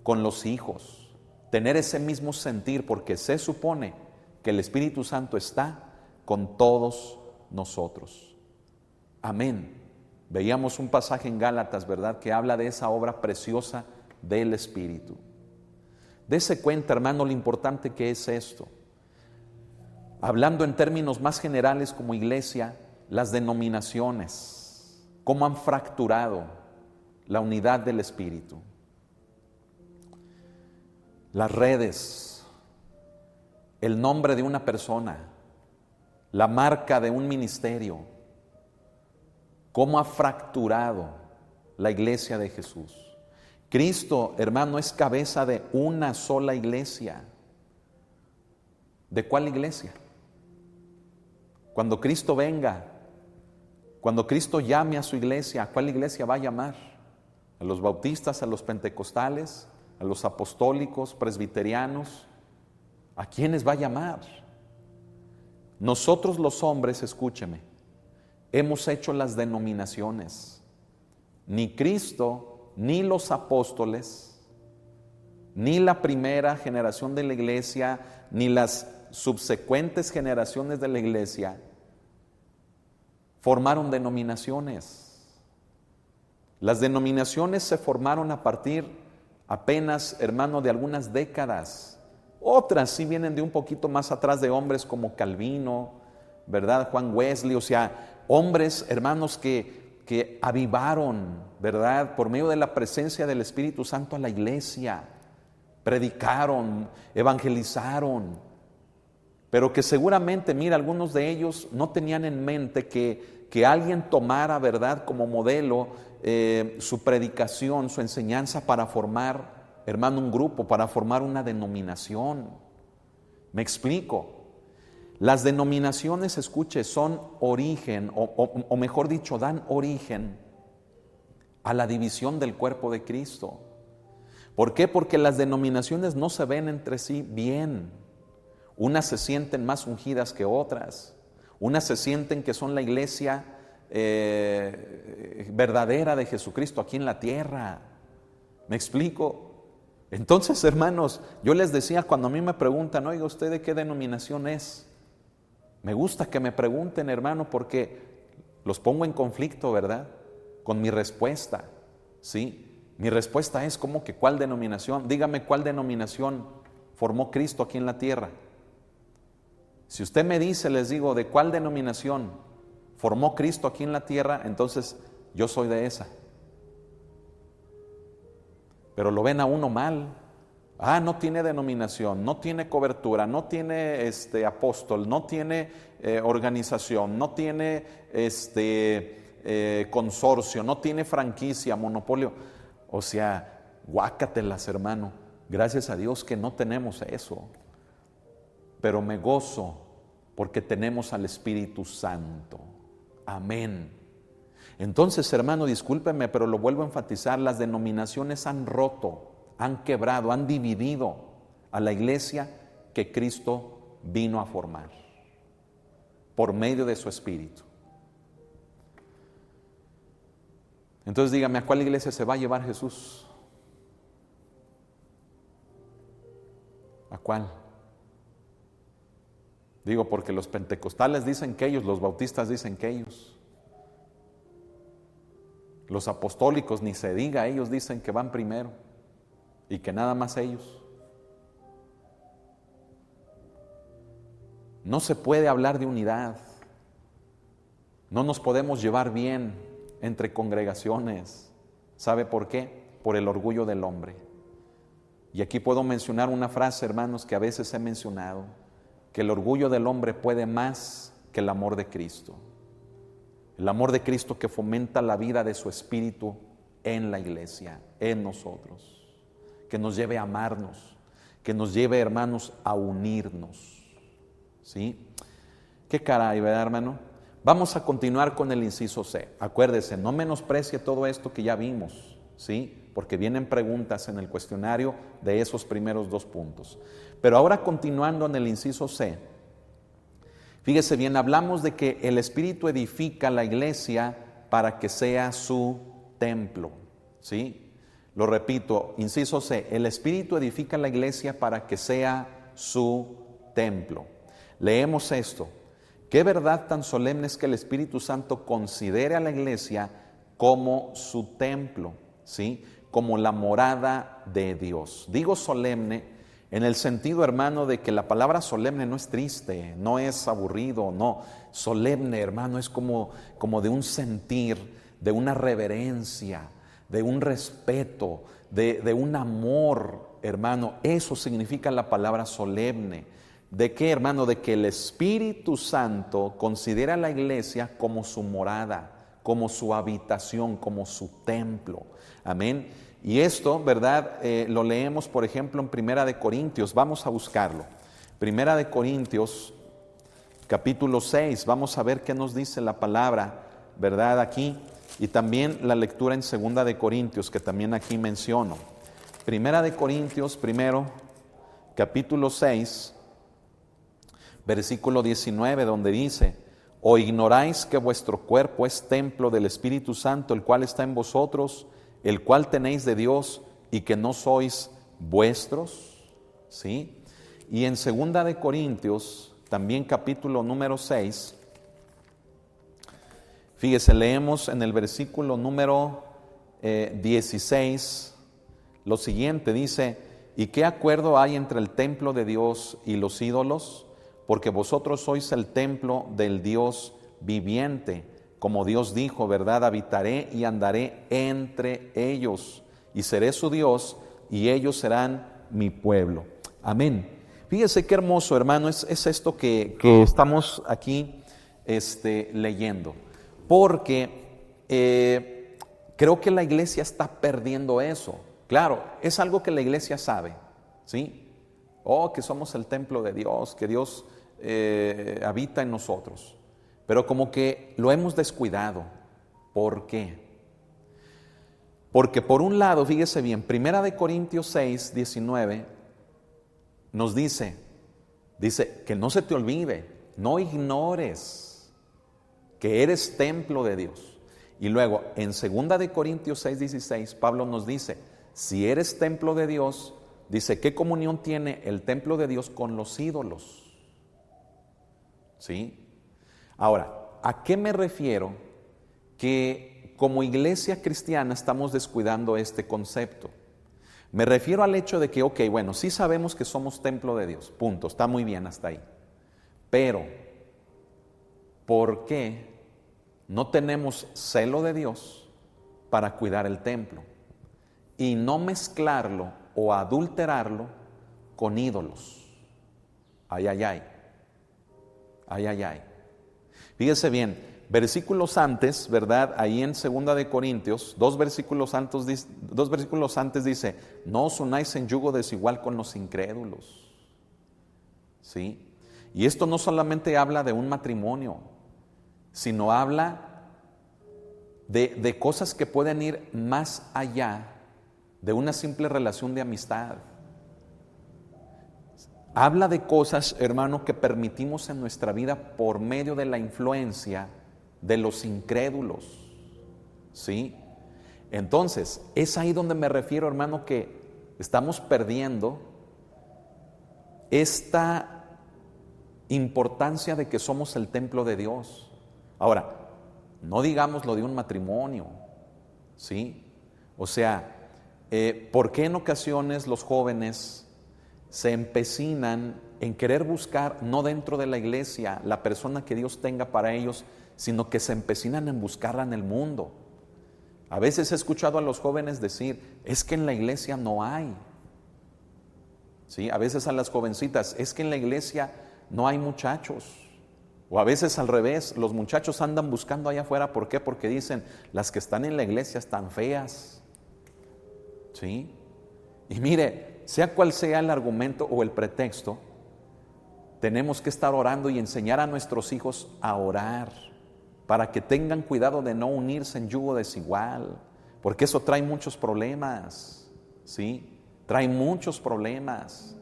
con los hijos. Tener ese mismo sentir, porque se supone que el Espíritu Santo está con todos nosotros. Amén. Veíamos un pasaje en Gálatas, ¿verdad?, que habla de esa obra preciosa del Espíritu. Dese cuenta, hermano, lo importante que es esto. Hablando en términos más generales como iglesia, las denominaciones, cómo han fracturado la unidad del Espíritu. Las redes, el nombre de una persona, la marca de un ministerio, cómo ha fracturado la iglesia de Jesús. Cristo, hermano, es cabeza de una sola iglesia. ¿De cuál iglesia? Cuando Cristo venga, Cuando Cristo llame a su iglesia, ¿a cuál iglesia va a llamar? ¿A los bautistas, a los pentecostales, a los apostólicos, presbiterianos? ¿A quiénes va a llamar? Nosotros los hombres, escúcheme, hemos hecho las denominaciones. Ni Cristo, ni los apóstoles, ni la primera generación de la iglesia, ni las subsecuentes generaciones de la iglesia formaron denominaciones. Las denominaciones se formaron a partir apenas, hermano, de algunas décadas. Otras sí vienen de un poquito más atrás, de hombres como Calvino, ¿verdad? Juan Wesley, o sea, hombres, hermanos, que avivaron, ¿verdad? Por medio de la presencia del Espíritu Santo a la iglesia, predicaron, evangelizaron, pero que seguramente, mira, algunos de ellos no tenían en mente que alguien tomara, ¿verdad?, como modelo su predicación, su enseñanza para formar, hermano, un grupo, para formar una denominación. ¿Me explico? Las denominaciones, escuche, son origen, o mejor dicho, dan origen a la división del cuerpo de Cristo. ¿Por qué? Porque las denominaciones no se ven entre sí bien. Unas se sienten más ungidas que otras. Unas se sienten que son la iglesia verdadera de Jesucristo aquí en la tierra. ¿Me explico? Entonces, hermanos, yo les decía, cuando a mí me preguntan, oiga, ¿usted de qué denominación es? Me gusta que me pregunten, hermano, porque los pongo en conflicto, ¿verdad?, con mi respuesta, ¿sí? Mi respuesta es como que, ¿cuál denominación? Dígame, ¿cuál denominación formó Cristo aquí en la tierra? Si usted me dice, les digo, ¿de cuál denominación formó Cristo aquí en la tierra? Entonces, yo soy de esa. Pero lo ven a uno mal. Ah, no tiene denominación, no tiene cobertura, no tiene apóstol, no tiene organización, no tiene consorcio, no tiene franquicia, monopolio. O sea, guácatelas, hermano. Gracias a Dios que no tenemos eso. Pero me gozo porque tenemos al Espíritu Santo. Amén. Entonces, hermano, discúlpeme, pero lo vuelvo a enfatizar, las denominaciones han roto, han quebrado, han dividido a la iglesia que Cristo vino a formar por medio de su Espíritu. Entonces dígame, ¿a cuál iglesia se va a llevar Jesús? ¿A cuál? Digo, porque los pentecostales dicen que ellos, los bautistas dicen que ellos, los apostólicos ni se diga, ellos dicen que van primero y que nada más ellos. No se puede hablar de unidad, no nos podemos llevar bien entre congregaciones. ¿Sabe por qué? Por el orgullo del hombre. Y aquí puedo mencionar una frase, hermanos, que a veces he mencionado, que el orgullo del hombre puede más que el amor de Cristo. El amor de Cristo que fomenta la vida de su Espíritu en la iglesia, en nosotros. Que nos lleve a amarnos, que nos lleve, hermanos, a unirnos. ¿Sí? Qué caray, ¿verdad, hermano? Vamos a continuar con el inciso C. Acuérdese, no menosprecie todo esto que ya vimos, ¿sí? Porque vienen preguntas en el cuestionario de esos primeros 2 puntos. Pero ahora, continuando en el inciso C, fíjese bien, hablamos de que el Espíritu edifica la iglesia para que sea su templo, ¿sí? Lo repito, inciso C, el Espíritu edifica la iglesia para que sea su templo. Leemos esto: qué verdad tan solemne es que el Espíritu Santo considere a la iglesia como su templo, ¿sí? Como la morada de Dios. Digo solemne en el sentido, hermano, de que la palabra solemne no es triste, no es aburrido, no. Solemne, hermano, es como de un sentir, de una reverencia, de un respeto, de un amor, hermano. Eso significa la palabra solemne. ¿De qué, hermano? De que el Espíritu Santo considera a la iglesia como su morada, como su habitación, como su templo. Amén. Y esto, ¿verdad? Lo leemos, por ejemplo, en Primera de Corintios. Vamos a buscarlo. Primera de Corintios, capítulo 6. Vamos a ver qué nos dice la palabra ¿verdad? Aquí, y también la lectura en Segunda de Corintios, que también aquí menciono. Primera de Corintios, primero, capítulo 6, versículo 19, donde dice: ¿O ignoráis que vuestro cuerpo es templo del Espíritu Santo, el cual está en vosotros, el cual tenéis de Dios, y que no sois vuestros? ¿Sí? Y en Segunda de Corintios, también capítulo número 6, fíjese, leemos en el versículo número 16 lo siguiente, dice: ¿Y qué acuerdo hay entre el templo de Dios y los ídolos? Porque vosotros sois el templo del Dios viviente. Como Dios dijo, ¿verdad? Habitaré y andaré entre ellos, y seré su Dios, y ellos serán mi pueblo. Amén. Fíjese qué hermoso, hermano, es esto que estamos aquí leyendo. Porque creo que la iglesia está perdiendo eso. Claro, es algo que la iglesia sabe, ¿sí? Que somos el templo de Dios, que Dios habita en nosotros. Pero como que lo hemos descuidado. ¿Por qué? Porque por un lado, fíjese bien, Primera de Corintios 6, 19, nos dice que no se te olvide, no ignores que eres templo de Dios. Y luego, en Segunda de Corintios 6, 16, Pablo nos dice: si eres templo de Dios, dice, ¿qué comunión tiene el templo de Dios con los ídolos? ¿Sí? Ahora, ¿a qué me refiero? Que como iglesia cristiana estamos descuidando este concepto. Me refiero al hecho de que, bueno, sí sabemos que somos templo de Dios, punto, está muy bien hasta ahí. Pero, ¿por qué no tenemos celo de Dios para cuidar el templo? Y no mezclarlo o adulterarlo con ídolos. Ay, ay, ay. Ay, ay, ay. Fíjese bien, versículos antes, ¿verdad? Ahí en Segunda de Corintios, dos versículos antes dice: no os unáis en yugo desigual con los incrédulos. ¿Sí? Y esto no solamente habla de un matrimonio, sino habla de cosas que pueden ir más allá de una simple relación de amistad. Habla de cosas, hermano, que permitimos en nuestra vida por medio de la influencia de los incrédulos. ¿Sí? Entonces, es ahí donde me refiero, hermano, que estamos perdiendo esta importancia de que somos el templo de Dios. Ahora, no digamos lo de un matrimonio, ¿sí? O sea, ¿por qué en ocasiones los jóvenes se empecinan en querer buscar, no dentro de la iglesia, la persona que Dios tenga para ellos, sino que se empecinan en buscarla en el mundo? A veces he escuchado a los jóvenes decir: es que en la iglesia no hay. ¿Sí? A veces a las jovencitas: es que en la iglesia no hay muchachos. O a veces al revés, los muchachos andan buscando allá afuera. ¿Por qué? Porque dicen: las que están en la iglesia están feas. ¿Sí? Y mire, sea cual sea el argumento o el pretexto, tenemos que estar orando y enseñar a nuestros hijos a orar para que tengan cuidado de no unirse en yugo desigual, porque eso trae muchos problemas, ¿sí? Trae muchos problemas.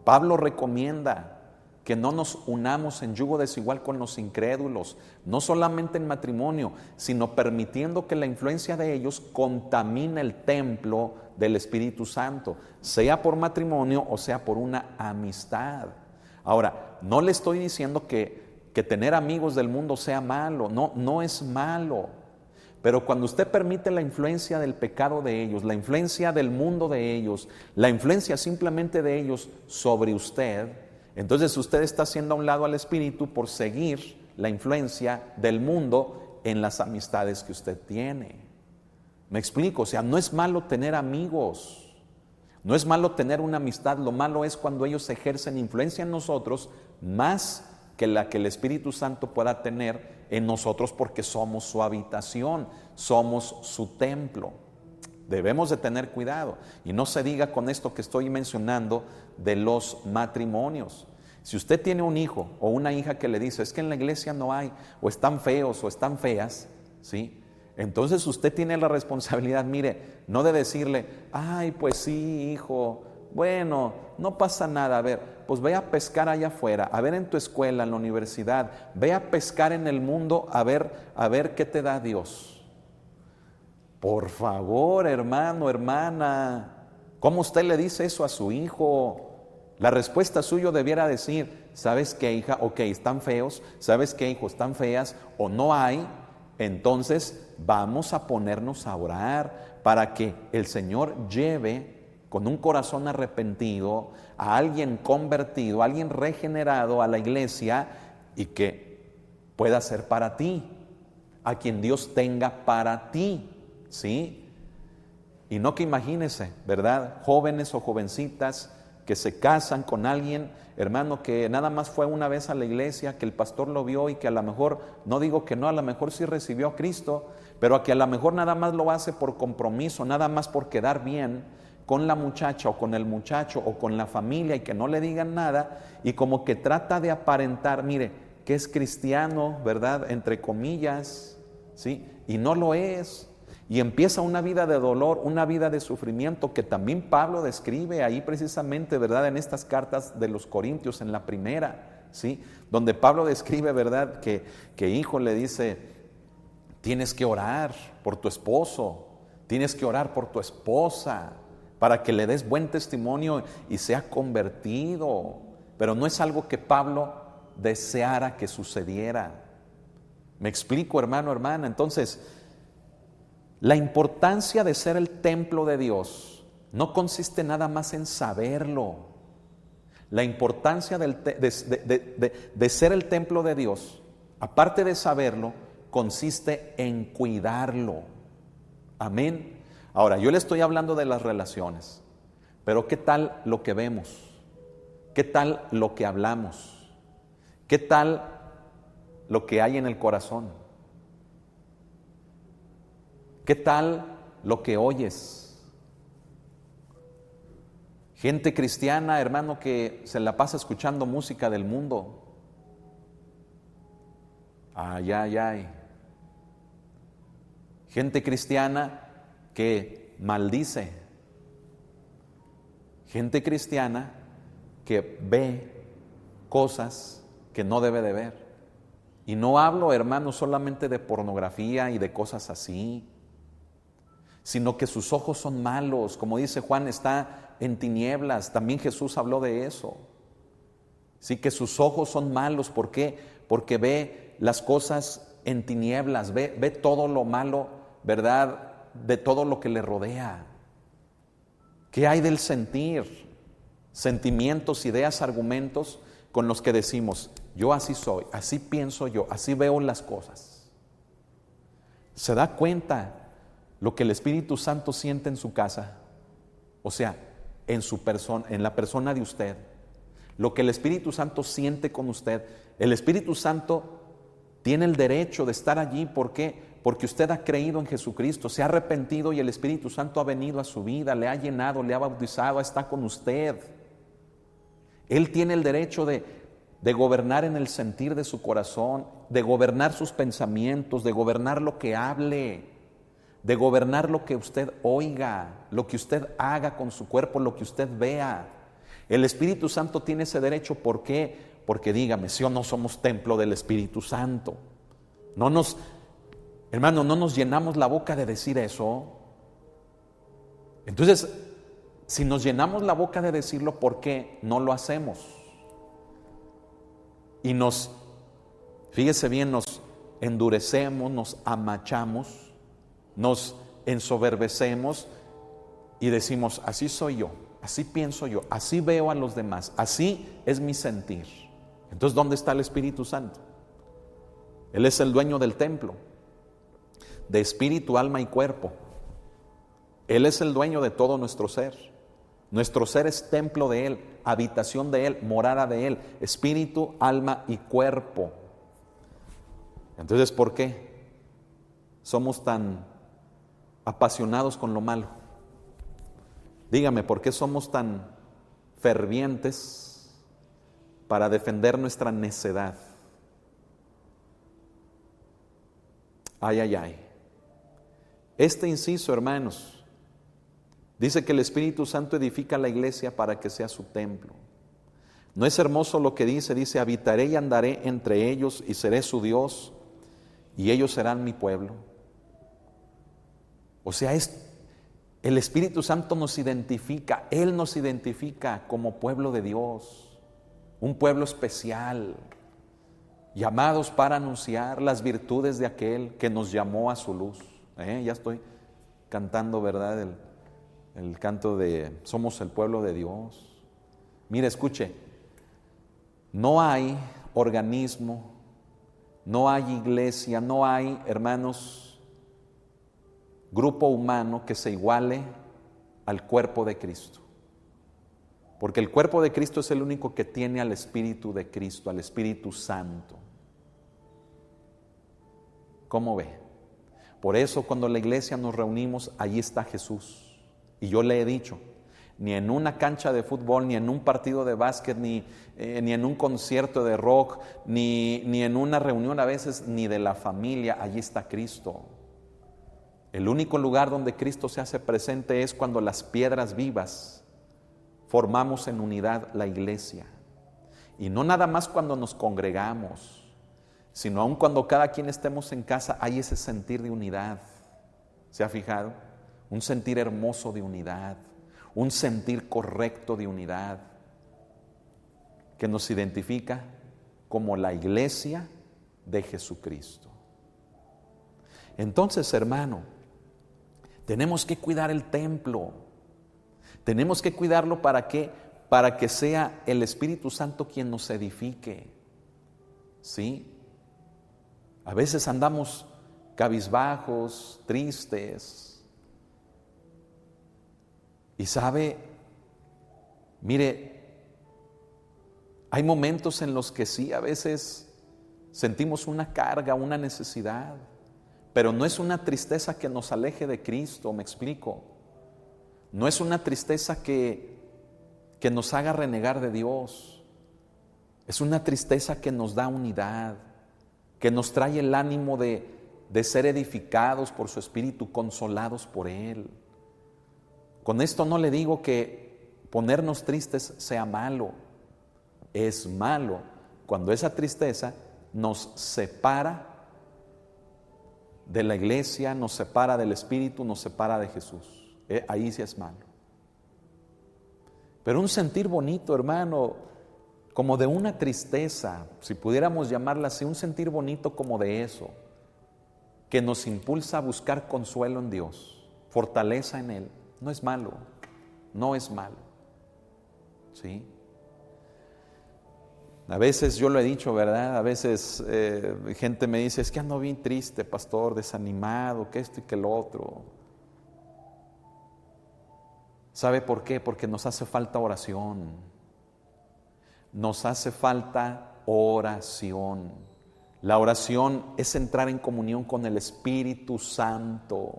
Pablo recomienda que no nos unamos en yugo desigual con los incrédulos, no solamente en matrimonio, sino permitiendo que la influencia de ellos contamine el templo del Espíritu Santo, sea por matrimonio o sea por una amistad. Ahora, no le estoy diciendo que tener amigos del mundo sea malo, no es malo. Pero cuando usted permite la influencia del pecado de ellos, la influencia del mundo de ellos, la influencia simplemente de ellos sobre usted, entonces usted está haciendo a un lado al Espíritu por seguir la influencia del mundo en las amistades que usted tiene. ¿Me explico? O sea, no es malo tener amigos, no es malo tener una amistad, lo malo es cuando ellos ejercen influencia en nosotros más que la que el Espíritu Santo pueda tener en nosotros, porque somos su habitación, somos su templo. Debemos de tener cuidado. Y no se diga con esto que estoy mencionando de los matrimonios. Si usted tiene un hijo o una hija que le dice: es que en la iglesia no hay, o están feos o están feas, ¿sí? Entonces usted tiene la responsabilidad, mire, no de decirle, ay, pues sí, hijo, bueno, no pasa nada, a ver, pues ve a pescar allá afuera, a ver en tu escuela, en la universidad, ve a pescar en el mundo, a ver qué te da Dios. Por favor, hermano, hermana, ¿cómo usted le dice eso a su hijo? La respuesta suya debiera decir, ¿sabes qué, hija? Ok, están feos, ¿sabes qué, hijo? Están feas o no hay. Entonces vamos a ponernos a orar para que el Señor lleve con un corazón arrepentido a alguien convertido, a alguien regenerado a la iglesia y que pueda ser para ti, a quien Dios tenga para ti, ¿sí? Y no que imagínese, ¿verdad? Jóvenes o jovencitas que se casan con alguien, hermano, que nada más fue una vez a la iglesia, que el pastor lo vio y que a lo mejor, no digo que no, a lo mejor sí recibió a Cristo, pero a que a lo mejor nada más lo hace por compromiso, nada más por quedar bien con la muchacha o con el muchacho o con la familia y que no le digan nada y como que trata de aparentar, mire, que es cristiano, ¿verdad? Entre comillas, ¿sí? Y no lo es. Y empieza una vida de dolor, una vida de sufrimiento que también Pablo describe ahí precisamente, ¿verdad? En estas cartas de los Corintios, en la primera, ¿sí? Donde Pablo describe, ¿verdad? Que hijo le dice, tienes que orar por tu esposo, tienes que orar por tu esposa, para que le des buen testimonio y sea convertido. Pero no es algo que Pablo deseara que sucediera. ¿Me explico, hermano, hermana? Entonces, la importancia de ser el templo de Dios no consiste nada más en saberlo. La importancia de ser el templo de Dios, aparte de saberlo, consiste en cuidarlo. Amén. Ahora, yo le estoy hablando de las relaciones, pero ¿qué tal lo que vemos? ¿Qué tal lo que hablamos? ¿Qué tal lo que hay en el corazón? ¿Qué tal lo que oyes? Gente cristiana, hermano, que se la pasa escuchando música del mundo. Ay, ay, ay. Gente cristiana que maldice. Gente cristiana que ve cosas que no debe de ver. Y no hablo, hermano, solamente de pornografía y de cosas así, sino que sus ojos son malos, como dice Juan, está en tinieblas. También Jesús habló de eso. Sí, que sus ojos son malos. ¿Por qué? Porque ve las cosas en tinieblas, ve todo lo malo, ¿verdad? De todo lo que le rodea. ¿Qué hay del sentir? Sentimientos, ideas, argumentos con los que decimos, yo así soy, así pienso yo, así veo las cosas. ¿Se da cuenta lo que el Espíritu Santo siente en su casa? O sea, en su persona, en la persona de usted. Lo que el Espíritu Santo siente con usted. El Espíritu Santo tiene el derecho de estar allí. ¿Por qué? Porque usted ha creído en Jesucristo, se ha arrepentido y el Espíritu Santo ha venido a su vida, le ha llenado, le ha bautizado, está con usted. Él tiene el derecho de gobernar en el sentir de su corazón, de gobernar sus pensamientos, de gobernar lo que hable, de gobernar lo que usted oiga, lo que usted haga con su cuerpo, lo que usted vea. El Espíritu Santo tiene ese derecho. ¿Por qué? Porque dígame, ¿sí o no somos templo del Espíritu Santo? Hermano, no nos llenamos la boca de decir eso. Entonces, si nos llenamos la boca de decirlo, ¿por qué no lo hacemos? Y fíjese bien, nos endurecemos, nos amachamos, nos ensoberbecemos y decimos, así soy yo, así pienso yo, así veo a los demás, así es mi sentir. Entonces, ¿dónde está el Espíritu Santo? Él es el dueño del templo, de espíritu, alma y cuerpo. Él es el dueño de todo nuestro ser. Nuestro ser es templo de Él, habitación de Él, morada de Él, espíritu, alma y cuerpo. Entonces, ¿por qué somos tan apasionados con lo malo? Dígame, ¿por qué somos tan fervientes para defender nuestra necedad? Ay, ay, ay. Este inciso, hermanos, dice que el Espíritu Santo edifica la iglesia para que sea su templo. ¿No es hermoso lo que dice? Dice, habitaré y andaré entre ellos y seré su Dios y ellos serán mi pueblo. O sea, el Espíritu Santo nos identifica, Él nos identifica como pueblo de Dios, un pueblo especial, llamados para anunciar las virtudes de aquel que nos llamó a su luz. Ya estoy cantando, ¿verdad? El canto de somos el pueblo de Dios. Mire, escuche, no hay organismo, no hay iglesia, no hay, hermanos, grupo humano que se iguale al cuerpo de Cristo. Porque el cuerpo de Cristo es el único que tiene al Espíritu de Cristo, al Espíritu Santo. ¿Cómo ve? Por eso cuando la iglesia nos reunimos, allí está Jesús. Y yo le he dicho, ni en una cancha de fútbol, ni en un partido de básquet, ni en un concierto de rock, ni en una reunión a veces, ni de la familia, allí está Cristo. El único lugar donde Cristo se hace presente es cuando las piedras vivas formamos en unidad la iglesia. Y no nada más cuando nos congregamos, sino aun cuando cada quien estemos en casa, hay ese sentir de unidad. ¿Se ha fijado? Un sentir hermoso de unidad, un sentir correcto de unidad, que nos identifica como la iglesia de Jesucristo. Entonces, hermano, tenemos que cuidar el templo. Tenemos que cuidarlo ¿para qué? Para que sea el Espíritu Santo quien nos edifique. ¿Sí? A veces andamos cabizbajos, tristes. Y sabe, mire, hay momentos en los que sí, a veces sentimos una carga, una necesidad, pero no es una tristeza que nos aleje de Cristo, me explico. No es una tristeza que nos haga renegar de Dios. Es una tristeza que nos da unidad, que nos trae el ánimo de ser edificados por su Espíritu, consolados por Él. Con esto no le digo que ponernos tristes sea malo. Es malo cuando esa tristeza nos separa de la iglesia, nos separa del Espíritu, nos separa de Jesús. Ahí sí es malo. Pero un sentir bonito, hermano, como de una tristeza, si pudiéramos llamarla así, un sentir bonito como de eso, que nos impulsa a buscar consuelo en Dios, fortaleza en Él, no es malo, no es malo. ¿Sí? A veces yo lo he dicho, ¿verdad? A veces gente me dice, es que ando bien triste, pastor, desanimado, que esto y que lo otro. ¿Sabe por qué? Porque nos hace falta oración. Nos hace falta oración. La oración es entrar en comunión con el Espíritu Santo.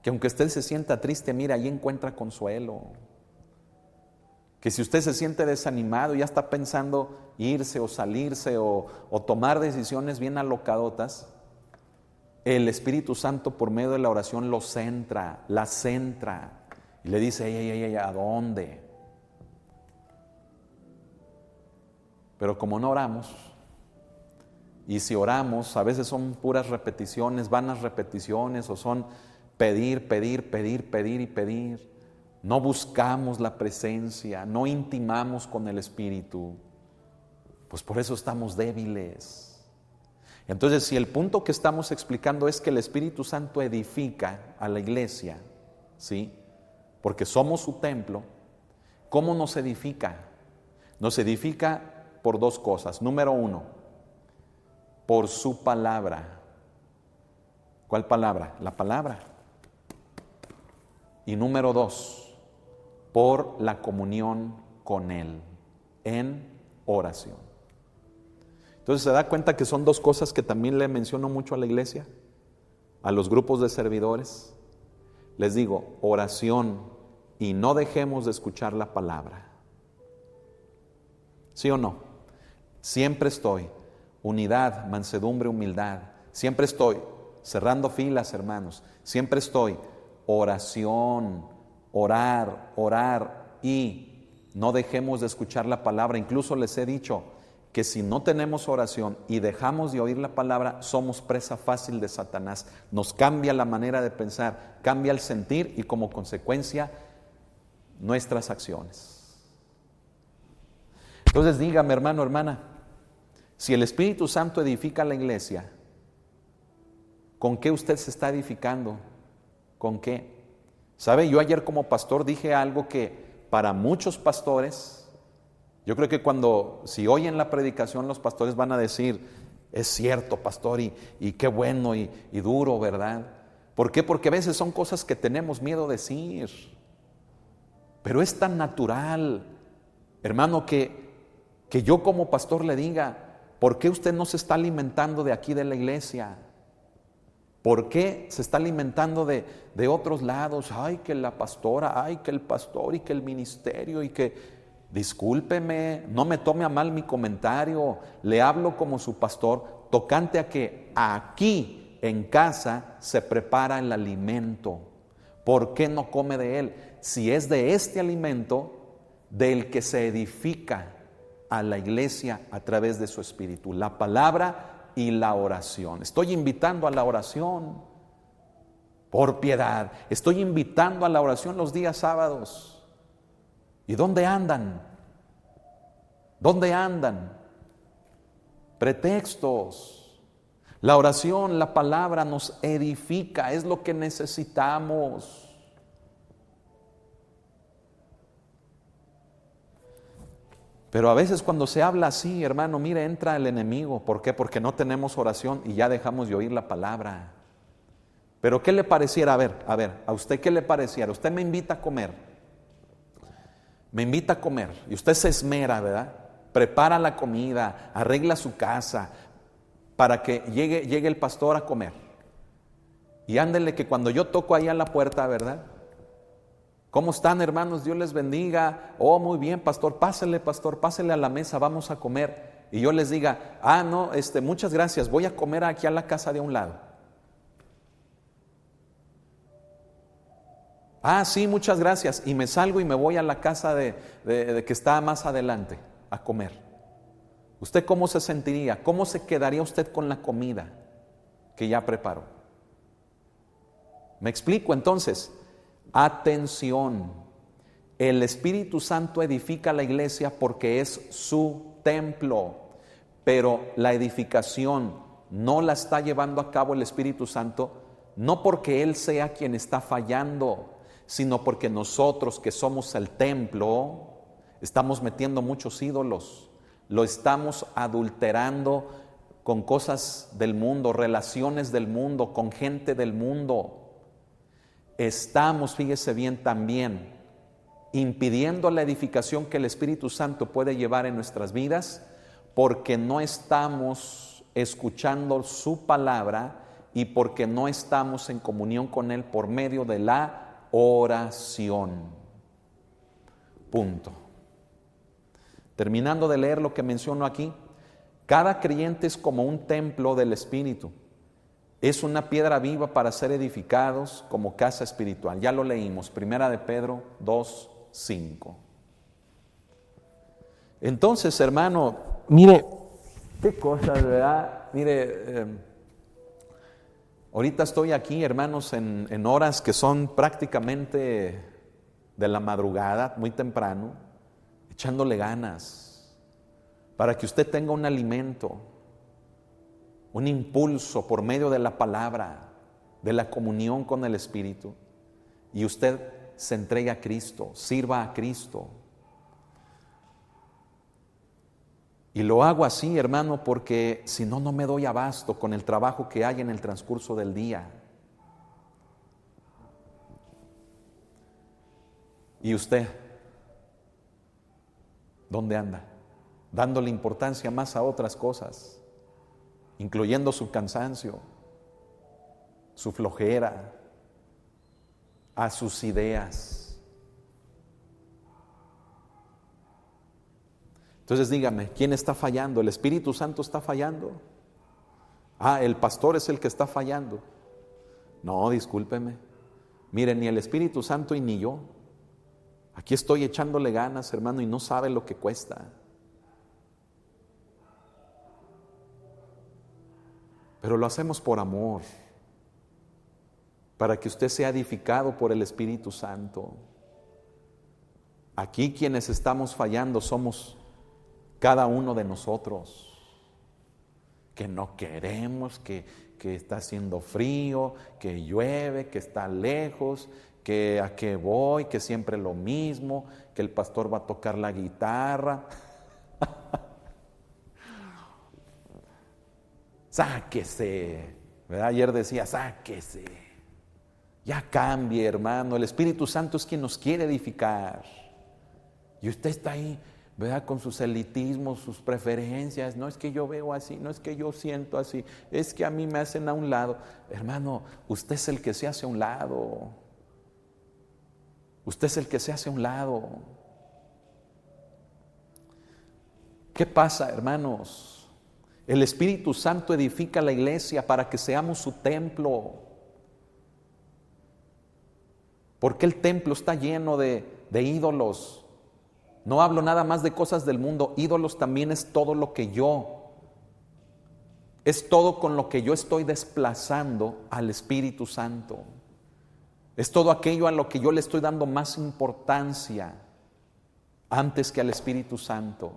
Que aunque usted se sienta triste, mira, ahí encuentra consuelo. Que si usted se siente desanimado y ya está pensando irse o salirse o tomar decisiones bien alocadotas, el Espíritu Santo por medio de la oración lo centra, la centra y le dice, ey, ¿a dónde? Pero como no oramos, y si oramos, a veces son puras repeticiones, vanas repeticiones, o son pedir y pedir. No buscamos la presencia, no intimamos con el Espíritu, pues por eso estamos débiles. Entonces, si el punto que estamos explicando es que el Espíritu Santo edifica a la iglesia, ¿sí? Porque somos su templo, ¿cómo nos edifica? Nos edifica por dos cosas. Número uno, por su palabra. ¿Cuál palabra? La palabra. Y número dos, por la comunión con Él, en oración. Entonces, ¿se da cuenta que son dos cosas que también le menciono mucho a la iglesia? A los grupos de servidores. Les digo, oración y no dejemos de escuchar la palabra. ¿Sí o no? Siempre estoy. Unidad, mansedumbre, humildad. Siempre estoy. cerrando filas, hermanos. Siempre estoy, oración, orar, orar, y no dejemos de escuchar la palabra. Incluso les he dicho que si no tenemos oración y dejamos de oír la palabra, somos presa fácil de Satanás. Nos cambia la manera de pensar, cambia el sentir y como consecuencia nuestras acciones. Entonces dígame, hermano, hermana, si el Espíritu Santo edifica la iglesia, ¿con qué usted se está edificando? ¿Con qué? ¿Sabe? Yo ayer como pastor dije algo que para muchos pastores, yo creo que si oyen la predicación, los pastores van a decir, es cierto, pastor, y qué bueno y duro, ¿verdad? ¿Por qué? Porque a veces son cosas que tenemos miedo de decir. Pero es tan natural, hermano, que yo como pastor le diga, ¿por qué usted no se está alimentando de aquí de la iglesia? ¿Por qué se está alimentando de otros lados? Ay, que la pastora, ay, que el pastor y que el ministerio y que... Discúlpeme, no me tome a mal mi comentario, le hablo como su pastor, tocante a que aquí en casa se prepara el alimento. ¿Por qué no come de él? Si es de este alimento del que se edifica a la iglesia a través de su espíritu, la palabra y la oración. Estoy invitando a la oración por piedad, estoy invitando a la oración los días sábados. ¿Y dónde andan? ¿Dónde andan? Pretextos. La oración, la palabra nos edifica, es lo que necesitamos. Pero a veces cuando se habla así, hermano, mire, entra el enemigo. ¿Por qué? Porque no tenemos oración y ya dejamos de oír la palabra. Pero ¿qué le pareciera? A ver, ¿a usted qué le pareciera? Usted me invita a comer. Me invita a comer y usted se esmera, ¿verdad? Prepara la comida, arregla su casa para que llegue el pastor a comer. Y ándele que cuando yo toco ahí a la puerta, ¿verdad? ¿Cómo están, hermanos? Dios les bendiga. Oh, muy bien, pastor, pásele a la mesa, vamos a comer. Y yo les diga, no, muchas gracias, voy a comer aquí a la casa de un lado. Sí, muchas gracias. Y me salgo y me voy a la casa de que está más adelante a comer. ¿Usted cómo se sentiría? ¿Cómo se quedaría usted con la comida que ya preparó? ¿Me explico? Entonces, atención. El Espíritu Santo edifica la iglesia porque es su templo, pero la edificación no la está llevando a cabo el Espíritu Santo, no porque Él sea quien está fallando, sino porque nosotros que somos el templo, estamos metiendo muchos ídolos, lo estamos adulterando con cosas del mundo, relaciones del mundo, con gente del mundo. Estamos, fíjese bien, también impidiendo la edificación que el Espíritu Santo puede llevar en nuestras vidas, porque no estamos escuchando su palabra y porque no estamos en comunión con Él por medio de la oración. Punto. Terminando de leer lo que menciono aquí, cada creyente es como un templo del Espíritu. Es una piedra viva para ser edificados como casa espiritual. Ya lo leímos, 1 de Pedro 2:5. Entonces, hermano, mire, qué cosas, ¿verdad? Mire, ahorita estoy aquí, hermanos, en horas que son prácticamente de la madrugada, muy temprano, echándole ganas para que usted tenga un alimento, un impulso por medio de la palabra, de la comunión con el Espíritu, y usted se entregue a Cristo, sirva a Cristo. Y lo hago así, hermano, porque si no, no me doy abasto con el trabajo que hay en el transcurso del día. ¿Y usted? ¿Dónde anda? Dándole importancia más a otras cosas, incluyendo su cansancio, su flojera, a sus ideas. Entonces dígame, ¿quién está fallando? ¿El Espíritu Santo está fallando? ¿El pastor es el que está fallando? No, discúlpeme. Mire, ni el Espíritu Santo y ni yo. Aquí estoy echándole ganas, hermano, y no sabe lo que cuesta. Pero lo hacemos por amor, para que usted sea edificado por el Espíritu Santo. Aquí quienes estamos fallando somos cada uno de nosotros, que no queremos, que está haciendo frío, que llueve, que está lejos, que a qué voy, que siempre lo mismo, que el pastor va a tocar la guitarra. Sáquese, ¿verdad? Ayer decía, sáquese, ya cambie, hermano. El Espíritu Santo es quien nos quiere edificar. Y usted está ahí, ¿verdad? Con sus elitismos, sus preferencias. No es que yo veo así, no es que yo siento así, es que a mí me hacen a un lado. Hermano, usted es el que se hace a un lado. Usted es el que se hace a un lado. ¿Qué pasa, hermanos? El Espíritu Santo edifica la iglesia para que seamos su templo. Porque el templo está lleno de ídolos. No hablo nada más de cosas del mundo. Ídolos también es todo lo que es todo con lo que yo estoy desplazando al Espíritu Santo. Es todo aquello a lo que yo le estoy dando más importancia antes que al Espíritu Santo.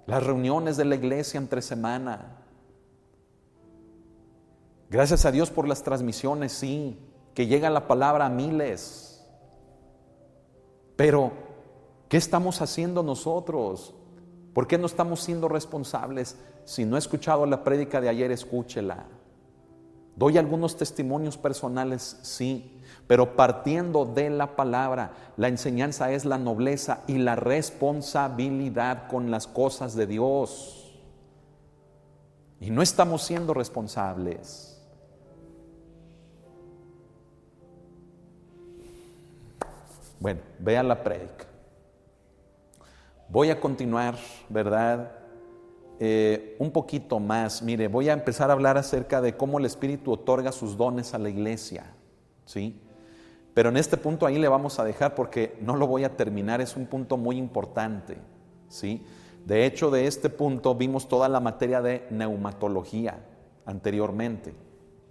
Las reuniones de la iglesia entre semana. Gracias a Dios por las transmisiones, sí, que llega la palabra a miles. Pero, ¿qué estamos haciendo nosotros? ¿Por qué no estamos siendo responsables? Si no he escuchado la prédica de ayer, escúchela. Doy algunos testimonios personales, sí, pero partiendo de la palabra, la enseñanza es la nobleza y la responsabilidad con las cosas de Dios. Y no estamos siendo responsables. Bueno, vean la prédica. Voy a continuar, ¿verdad? Un poquito más. Mire, voy a empezar a hablar acerca de cómo el Espíritu otorga sus dones a la iglesia, ¿sí? Pero en este punto ahí le vamos a dejar porque no lo voy a terminar, es un punto muy importante, ¿sí? De hecho, de este punto vimos toda la materia de neumatología anteriormente,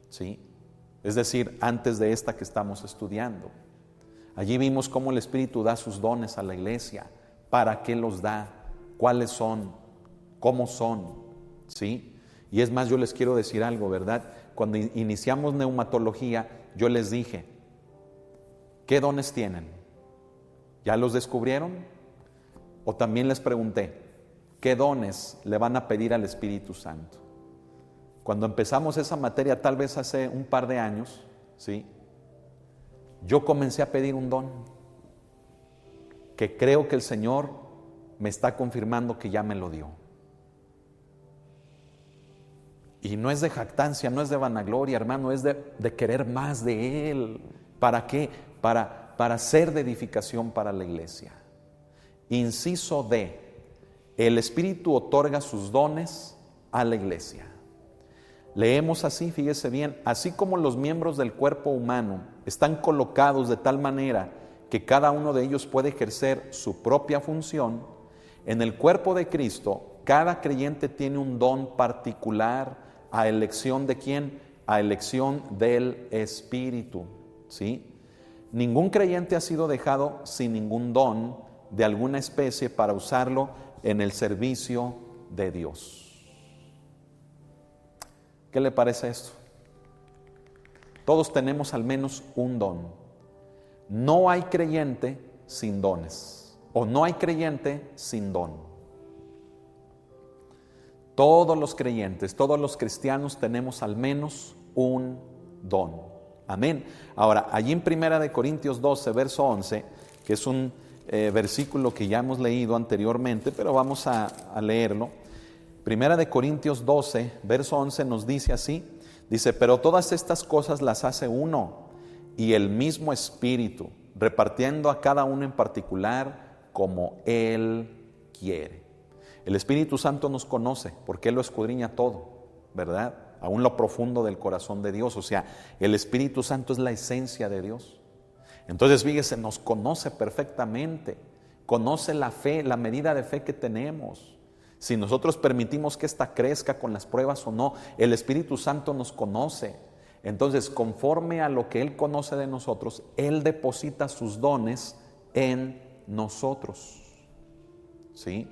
¿sí? Es decir, antes de esta que estamos estudiando. Allí vimos cómo el Espíritu da sus dones a la iglesia, para qué los da, cuáles son, cómo son, ¿sí? Y es más, yo les quiero decir algo, ¿verdad? Cuando iniciamos neumatología, yo les dije, ¿qué dones tienen? ¿Ya los descubrieron? O también les pregunté, ¿qué dones le van a pedir al Espíritu Santo? Cuando empezamos esa materia, tal vez hace un par de años, ¿sí? Yo comencé a pedir un don, que creo que el Señor me está confirmando que ya me lo dio. Y no es de jactancia, no es de vanagloria, hermano, es de querer más de Él. ¿Para qué? Para ser de edificación para la iglesia. Inciso D, el Espíritu otorga sus dones a la iglesia. Leemos así, fíjese bien, así como los miembros del cuerpo humano están colocados de tal manera que cada uno de ellos puede ejercer su propia función, en el cuerpo de Cristo, cada creyente tiene un don particular a elección de ¿quién? A elección del Espíritu, ¿sí? Ningún creyente ha sido dejado sin ningún don de alguna especie para usarlo en el servicio de Dios. ¿Qué le parece esto? Todos tenemos al menos un don. No hay creyente sin dones, o no hay creyente sin don. Todos los creyentes, todos los cristianos tenemos al menos un don. Amén. Ahora, allí en 1 Corintios 12, verso 11, que es un versículo que ya hemos leído anteriormente, pero vamos a leerlo. 1 Corintios 12, verso 11 nos dice así, dice, pero todas estas cosas las hace uno y el mismo Espíritu, repartiendo a cada uno en particular como Él quiere. El Espíritu Santo nos conoce porque Él lo escudriña todo, ¿verdad? aún lo profundo del corazón de Dios. O sea, el Espíritu Santo es la esencia de Dios. Entonces, fíjese, nos conoce perfectamente, conoce la fe, la medida de fe que tenemos. Si nosotros permitimos que ésta crezca con las pruebas o no, el Espíritu Santo nos conoce. Entonces, conforme a lo que Él conoce de nosotros, Él deposita sus dones en nosotros. ¿Sí?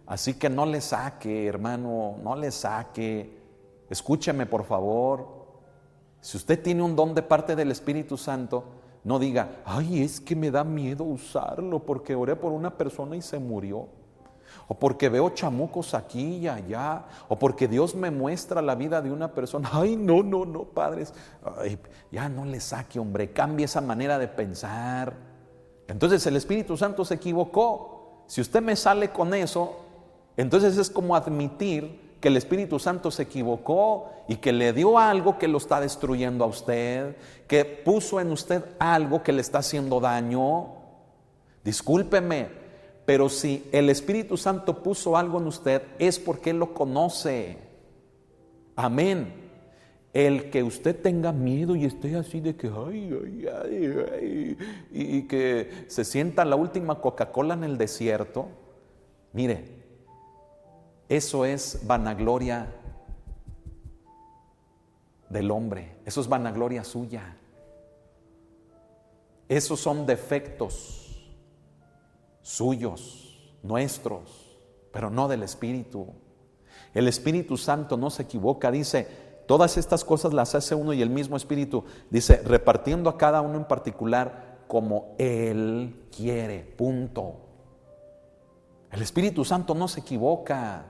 Así que no le saque, hermano, no le saque. Escúcheme, por favor. Si usted tiene un don de parte del Espíritu Santo, no diga, ay, es que me da miedo usarlo porque oré por una persona y se murió. O porque veo chamucos aquí y allá, o porque Dios me muestra la vida de una persona. Ay, no, padres. Ay, ya no le saque, hombre, cambie esa manera de pensar. Entonces el Espíritu Santo se equivocó. Si usted me sale con eso, entonces es como admitir que el Espíritu Santo se equivocó y que le dio algo que lo está destruyendo a usted, que puso en usted algo que le está haciendo daño. Discúlpeme, pero si el Espíritu Santo puso algo en usted, es porque Él lo conoce. Amén. El que usted tenga miedo y esté así de que, ay, y que se sienta la última Coca-Cola en el desierto, mire, eso es vanagloria del hombre, eso es vanagloria suya. Esos son defectos suyos, nuestros, pero no del Espíritu. El Espíritu Santo no se equivoca, dice, todas estas cosas las hace uno y el mismo Espíritu, dice, repartiendo a cada uno en particular como Él quiere, punto. El Espíritu Santo no se equivoca.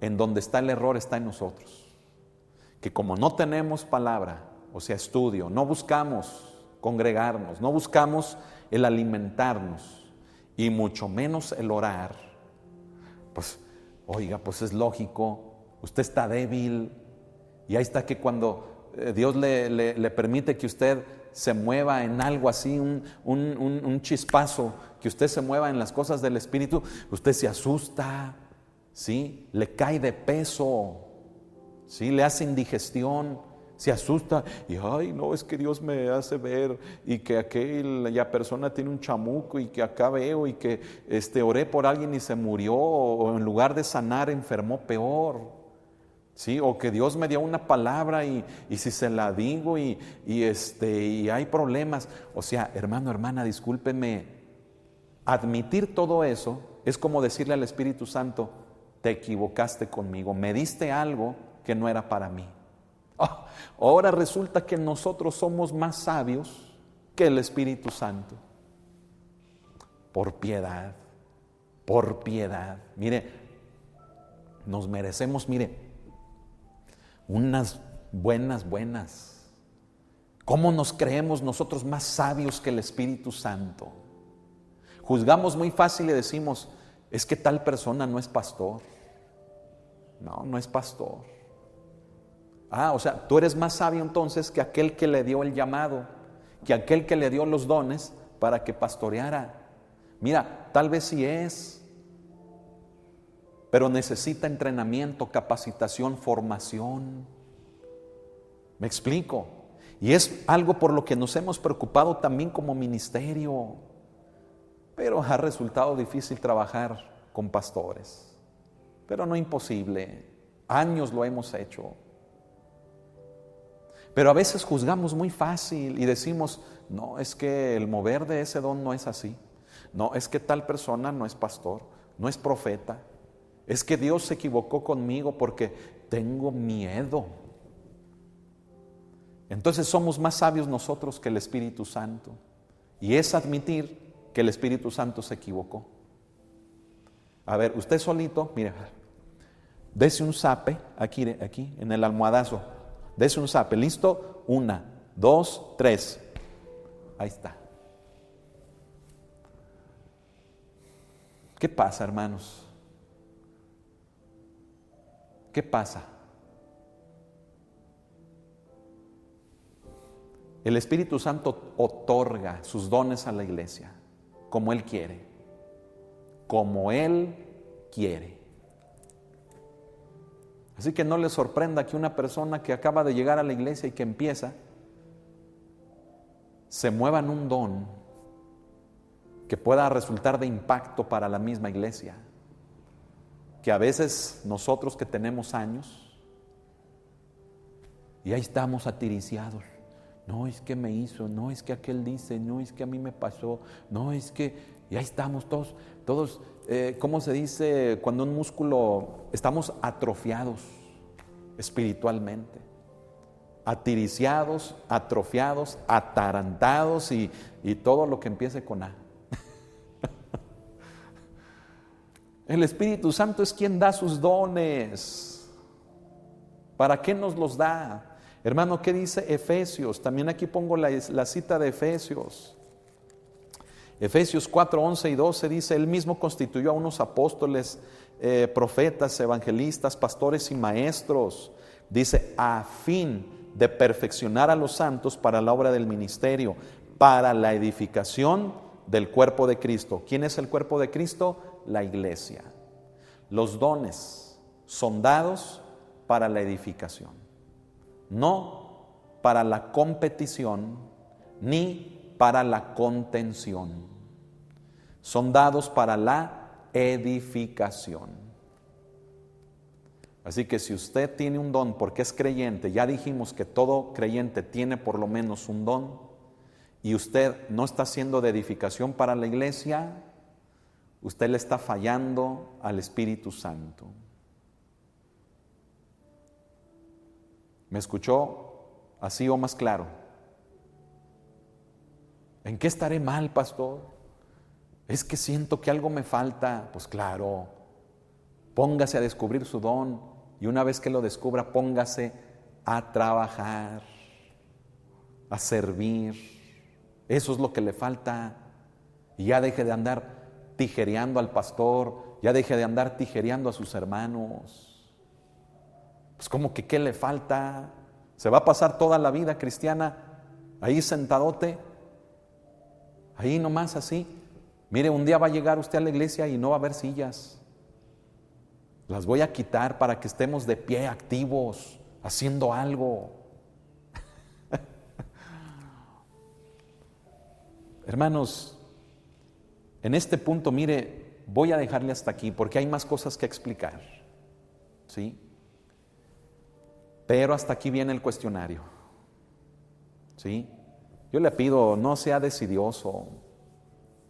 En donde está el error está en nosotros, que como no tenemos palabra, o sea, estudio, no buscamos congregarnos, no buscamos el alimentarnos y mucho menos el orar, pues, oiga, pues es lógico, usted está débil y ahí está que cuando Dios le permite que usted se mueva en algo así, un chispazo, que usted se mueva en las cosas del Espíritu, usted se asusta, ¿sí? Le cae de peso, ¿sí? Le hace indigestión. Se asusta y ay, no, es que Dios me hace ver y que aquella persona tiene un chamuco y que acá veo y que oré por alguien y se murió, o en lugar de sanar enfermó peor, ¿sí? O que Dios me dio una palabra y si se la digo y hay problemas. O sea, hermano, hermana, discúlpeme, admitir todo eso es como decirle al Espíritu Santo, te equivocaste conmigo, me diste algo que no era para mí. Ahora resulta que nosotros somos más sabios que el Espíritu Santo. Por piedad. Mire, nos merecemos, unas buenas. ¿Cómo nos creemos nosotros más sabios que el Espíritu Santo? Juzgamos muy fácil y decimos, es que tal persona no es pastor. No es pastor. O sea, tú eres más sabio entonces que aquel que le dio el llamado, que aquel que le dio los dones para que pastoreara. Mira, tal vez sí es, pero necesita entrenamiento, capacitación, formación. ¿Me explico? Y es algo por lo que nos hemos preocupado también como ministerio, pero ha resultado difícil trabajar con pastores, pero no imposible. Años lo hemos hecho. Pero a veces juzgamos muy fácil y decimos, no, es que el mover de ese don no es así. No, es que tal persona no es pastor, no es profeta. Es que Dios se equivocó conmigo porque tengo miedo. Entonces somos más sabios nosotros que el Espíritu Santo. Y es admitir que el Espíritu Santo se equivocó. A ver, usted solito, mire, dese un zape aquí en el almohadazo. Dese un zape, ¿listo? 1, 2, 3. Ahí está. ¿Qué pasa, hermanos? ¿Qué pasa? El Espíritu Santo otorga sus dones a la iglesia como Él quiere. Como Él quiere. Así que no les sorprenda que una persona que acaba de llegar a la iglesia y que empieza, se mueva en un don que pueda resultar de impacto para la misma iglesia. Que a veces nosotros que tenemos años, y ahí estamos atiriciados. No, es que me hizo, no, es que aquel dice, no, es que a mí me pasó, no, es que, y ahí estamos todos, ¿cómo se dice? Cuando un músculo, estamos atrofiados espiritualmente, atiriciados, atrofiados, atarantados y todo lo que empiece con A. El Espíritu Santo es quien da sus dones. ¿Para qué nos los da? Hermano, ¿qué dice Efesios? También aquí pongo la cita de Efesios. Efesios 4, 11 y 12 dice: Él mismo constituyó a unos apóstoles, profetas, evangelistas, pastores y maestros. Dice, a fin de perfeccionar a los santos para la obra del ministerio, para la edificación del cuerpo de Cristo. ¿Quién es el cuerpo de Cristo? La iglesia. Los dones son dados para la edificación, no para la competición ni para la contención. Son dados para la edificación. Así que si usted tiene un don porque es creyente, ya dijimos que todo creyente tiene por lo menos un don, y usted no está haciendo de edificación para la iglesia, usted le está fallando al Espíritu Santo. ¿Me escuchó así o más claro? ¿En qué estaré mal, pastor? Es que siento que algo me falta. Pues claro, póngase a descubrir su don y una vez que lo descubra, póngase a trabajar, a servir. Eso es lo que le falta. Y ya deje de andar tijereando al pastor, ya deje de andar tijereando a sus hermanos. Pues como que ¿qué le falta? Se va a pasar toda la vida cristiana ahí sentadote, ahí nomás así. Mire, un día va a llegar usted a la iglesia y no va a haber sillas. Las voy a quitar para que estemos de pie, activos, haciendo algo. Hermanos, en este punto, mire, voy a dejarle hasta aquí porque hay más cosas que explicar, ¿sí? Pero hasta aquí viene el cuestionario, ¿sí? Yo le pido, no sea decidioso,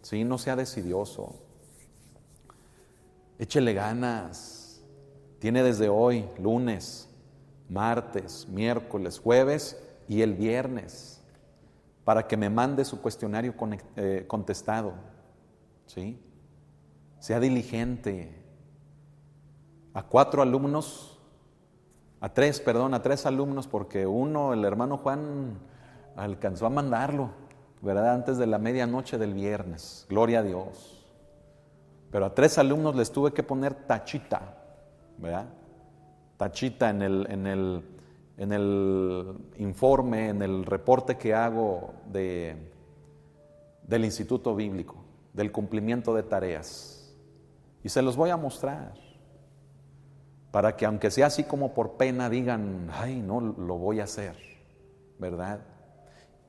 ¿sí? No sea decidioso. Échele ganas. Tiene desde hoy, lunes, martes, miércoles, jueves y el viernes, para que me mande su cuestionario contestado, ¿sí? Sea diligente. A tres alumnos, porque uno, el hermano Juan, alcanzó a mandarlo, ¿verdad? Antes de la medianoche del viernes, gloria a Dios. Pero a 3 alumnos les tuve que poner tachita, ¿verdad? Tachita en el informe, en el reporte que hago del Instituto Bíblico, del cumplimiento de tareas. Y se los voy a mostrar, para que aunque sea así como por pena digan, ay, no, lo voy a hacer, ¿verdad?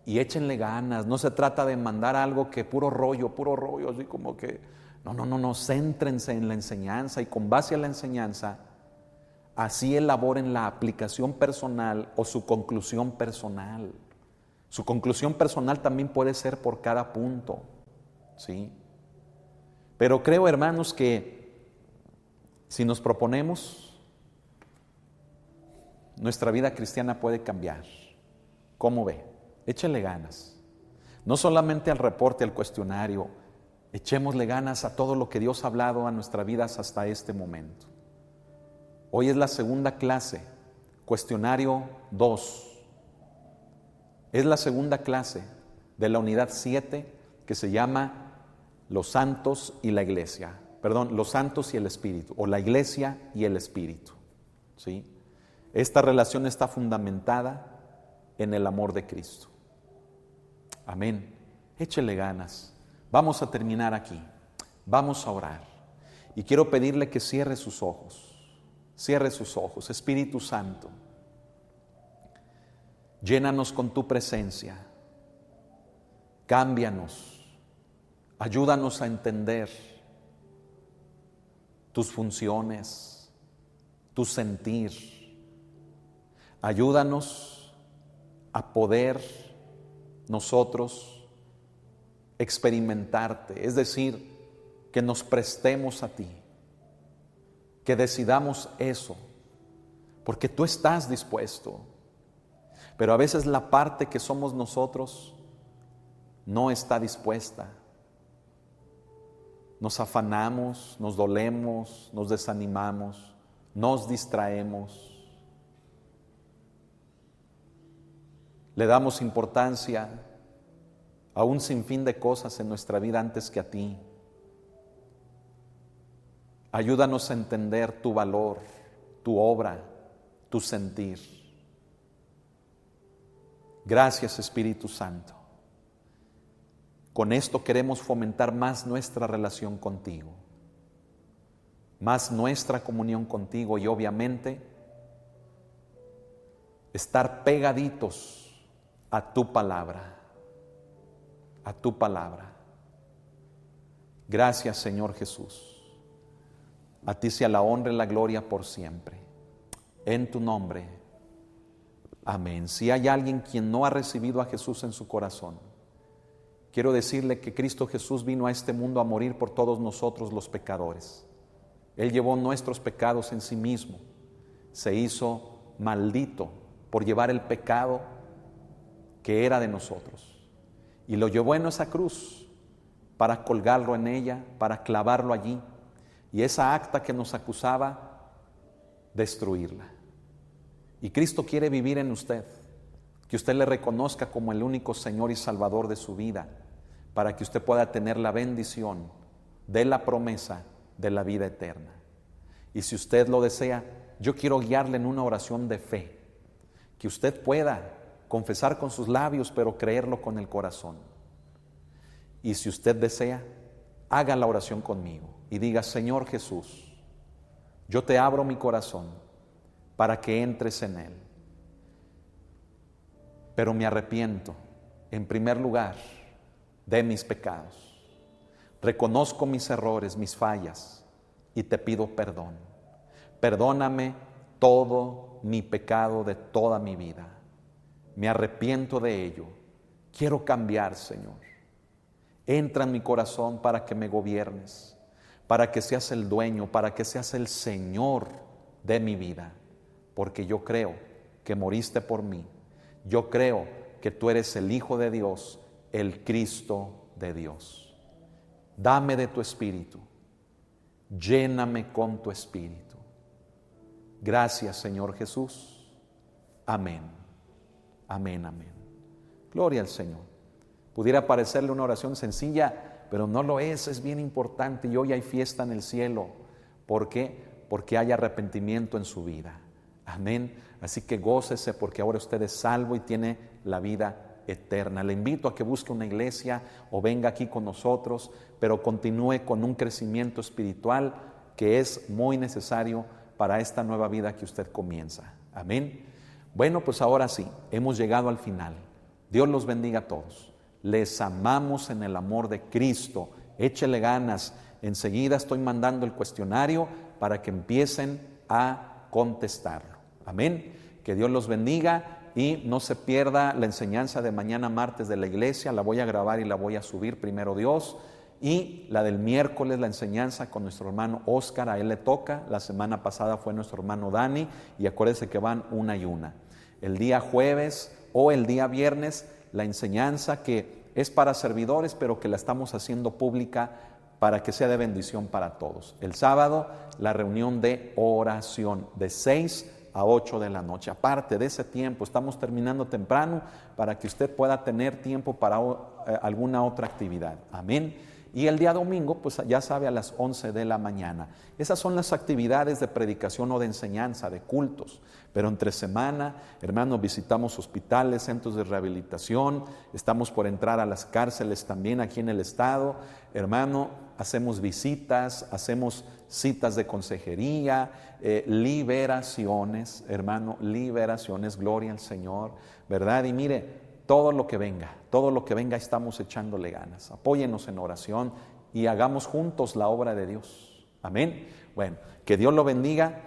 Y échenle ganas. No se trata de mandar algo que puro rollo, así como que, no, céntrense en la enseñanza y con base a la enseñanza, así elaboren la aplicación personal o su conclusión personal. Su conclusión personal también puede ser por cada punto, ¿sí? Pero creo, hermanos, que si nos proponemos, nuestra vida cristiana puede cambiar. ¿Cómo ve? Échele ganas. No solamente al reporte, al cuestionario, echémosle ganas a todo lo que Dios ha hablado a nuestras vidas hasta este momento. Hoy es la segunda clase, cuestionario 2. Es la segunda clase de la unidad 7 que se llama Los Santos y la Iglesia. Los Santos y el Espíritu, o la Iglesia y el Espíritu, ¿sí? Esta relación está fundamentada en el amor de Cristo. Amén. Échele ganas. Vamos a terminar aquí. Vamos a orar. Y quiero pedirle que cierre sus ojos. Cierre sus ojos. Espíritu Santo, llénanos con tu presencia. Cámbianos. Ayúdanos a entender tus funciones, tu sentir. Ayúdanos a poder nosotros experimentarte, es decir, que nos prestemos a ti, que decidamos eso, porque tú estás dispuesto, pero a veces la parte que somos nosotros no está dispuesta. Nos afanamos, nos dolemos, nos desanimamos, nos distraemos. Le damos importancia a un sinfín de cosas en nuestra vida antes que a ti. Ayúdanos a entender tu valor, tu obra, tu sentir. Gracias, Espíritu Santo. Con esto queremos fomentar más nuestra relación contigo, más nuestra comunión contigo y obviamente estar pegaditos a tu palabra, a tu palabra. Gracias, Señor Jesús. A ti sea la honra y la gloria por siempre. En tu nombre. Amén. Si hay alguien quien no ha recibido a Jesús en su corazón, quiero decirle que Cristo Jesús vino a este mundo a morir por todos nosotros los pecadores. Él llevó nuestros pecados en sí mismo. Se hizo maldito por llevar el pecado que era de nosotros. Y lo llevó en esa cruz para colgarlo en ella, para clavarlo allí. Y esa acta que nos acusaba, destruirla. Y Cristo quiere vivir en usted, que usted le reconozca como el único Señor y Salvador de su vida, para que usted pueda tener la bendición de la promesa de la vida eterna. Y si usted lo desea, yo quiero guiarle en una oración de fe, que usted pueda confesar con sus labios, pero creerlo con el corazón. Y si usted desea, haga la oración conmigo y diga: Señor Jesús, yo te abro mi corazón para que entres en él. Pero me arrepiento, en primer lugar, de mis pecados. Reconozco mis errores, mis fallas, y te pido perdón. Perdóname todo mi pecado de toda mi vida. Me arrepiento de ello. Quiero cambiar, Señor. Entra en mi corazón para que me gobiernes, para que seas el dueño, para que seas el Señor de mi vida, porque yo creo que moriste por mí. Yo creo que tú eres el Hijo de Dios, el Cristo de Dios. Dame de tu Espíritu, lléname con tu Espíritu. Gracias, Señor Jesús. Amén. Amén, amén. Gloria al Señor. Pudiera parecerle una oración sencilla, pero no lo es bien importante. Y hoy hay fiesta en el cielo. ¿Por qué? Porque hay arrepentimiento en su vida. Amén. Así que gócese, porque ahora usted es salvo y tiene la vida eterna. Le invito a que busque una iglesia o venga aquí con nosotros, pero continúe con un crecimiento espiritual que es muy necesario para esta nueva vida que usted comienza. Amén. Bueno, pues ahora sí, hemos llegado al final. Dios los bendiga a todos. Les amamos en el amor de Cristo. Échele ganas. Enseguida estoy mandando el cuestionario para que empiecen a contestarlo. Amén. Que Dios los bendiga y no se pierda la enseñanza de mañana martes de la iglesia. La voy a grabar y la voy a subir, primero Dios. Y la del miércoles, la enseñanza con nuestro hermano Oscar, a él le toca. La semana pasada fue nuestro hermano Dani, y acuérdense que van una y una. El día jueves o el día viernes, la enseñanza que es para servidores, pero que la estamos haciendo pública para que sea de bendición para todos. El sábado, la reunión de oración de 6 a 8 de la noche. Aparte de ese tiempo, estamos terminando temprano para que usted pueda tener tiempo para alguna otra actividad. Amén. Y el día domingo, pues ya sabe, a las 11 de la mañana. Esas son las actividades de predicación o de enseñanza, de cultos. Pero entre semana, hermanos, visitamos hospitales, centros de rehabilitación, estamos por entrar a las cárceles también aquí en el estado. Hermano, hacemos visitas, hacemos citas de consejería, liberaciones, hermano, liberaciones, gloria al Señor, ¿verdad? Y mire, todo lo que venga estamos echándole ganas. Apóyenos en oración y hagamos juntos la obra de Dios. Amén. Bueno, que Dios lo bendiga.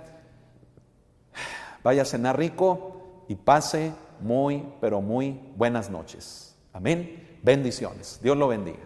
Vaya a cenar rico y pase muy, pero muy buenas noches. Amén. Bendiciones. Dios lo bendiga.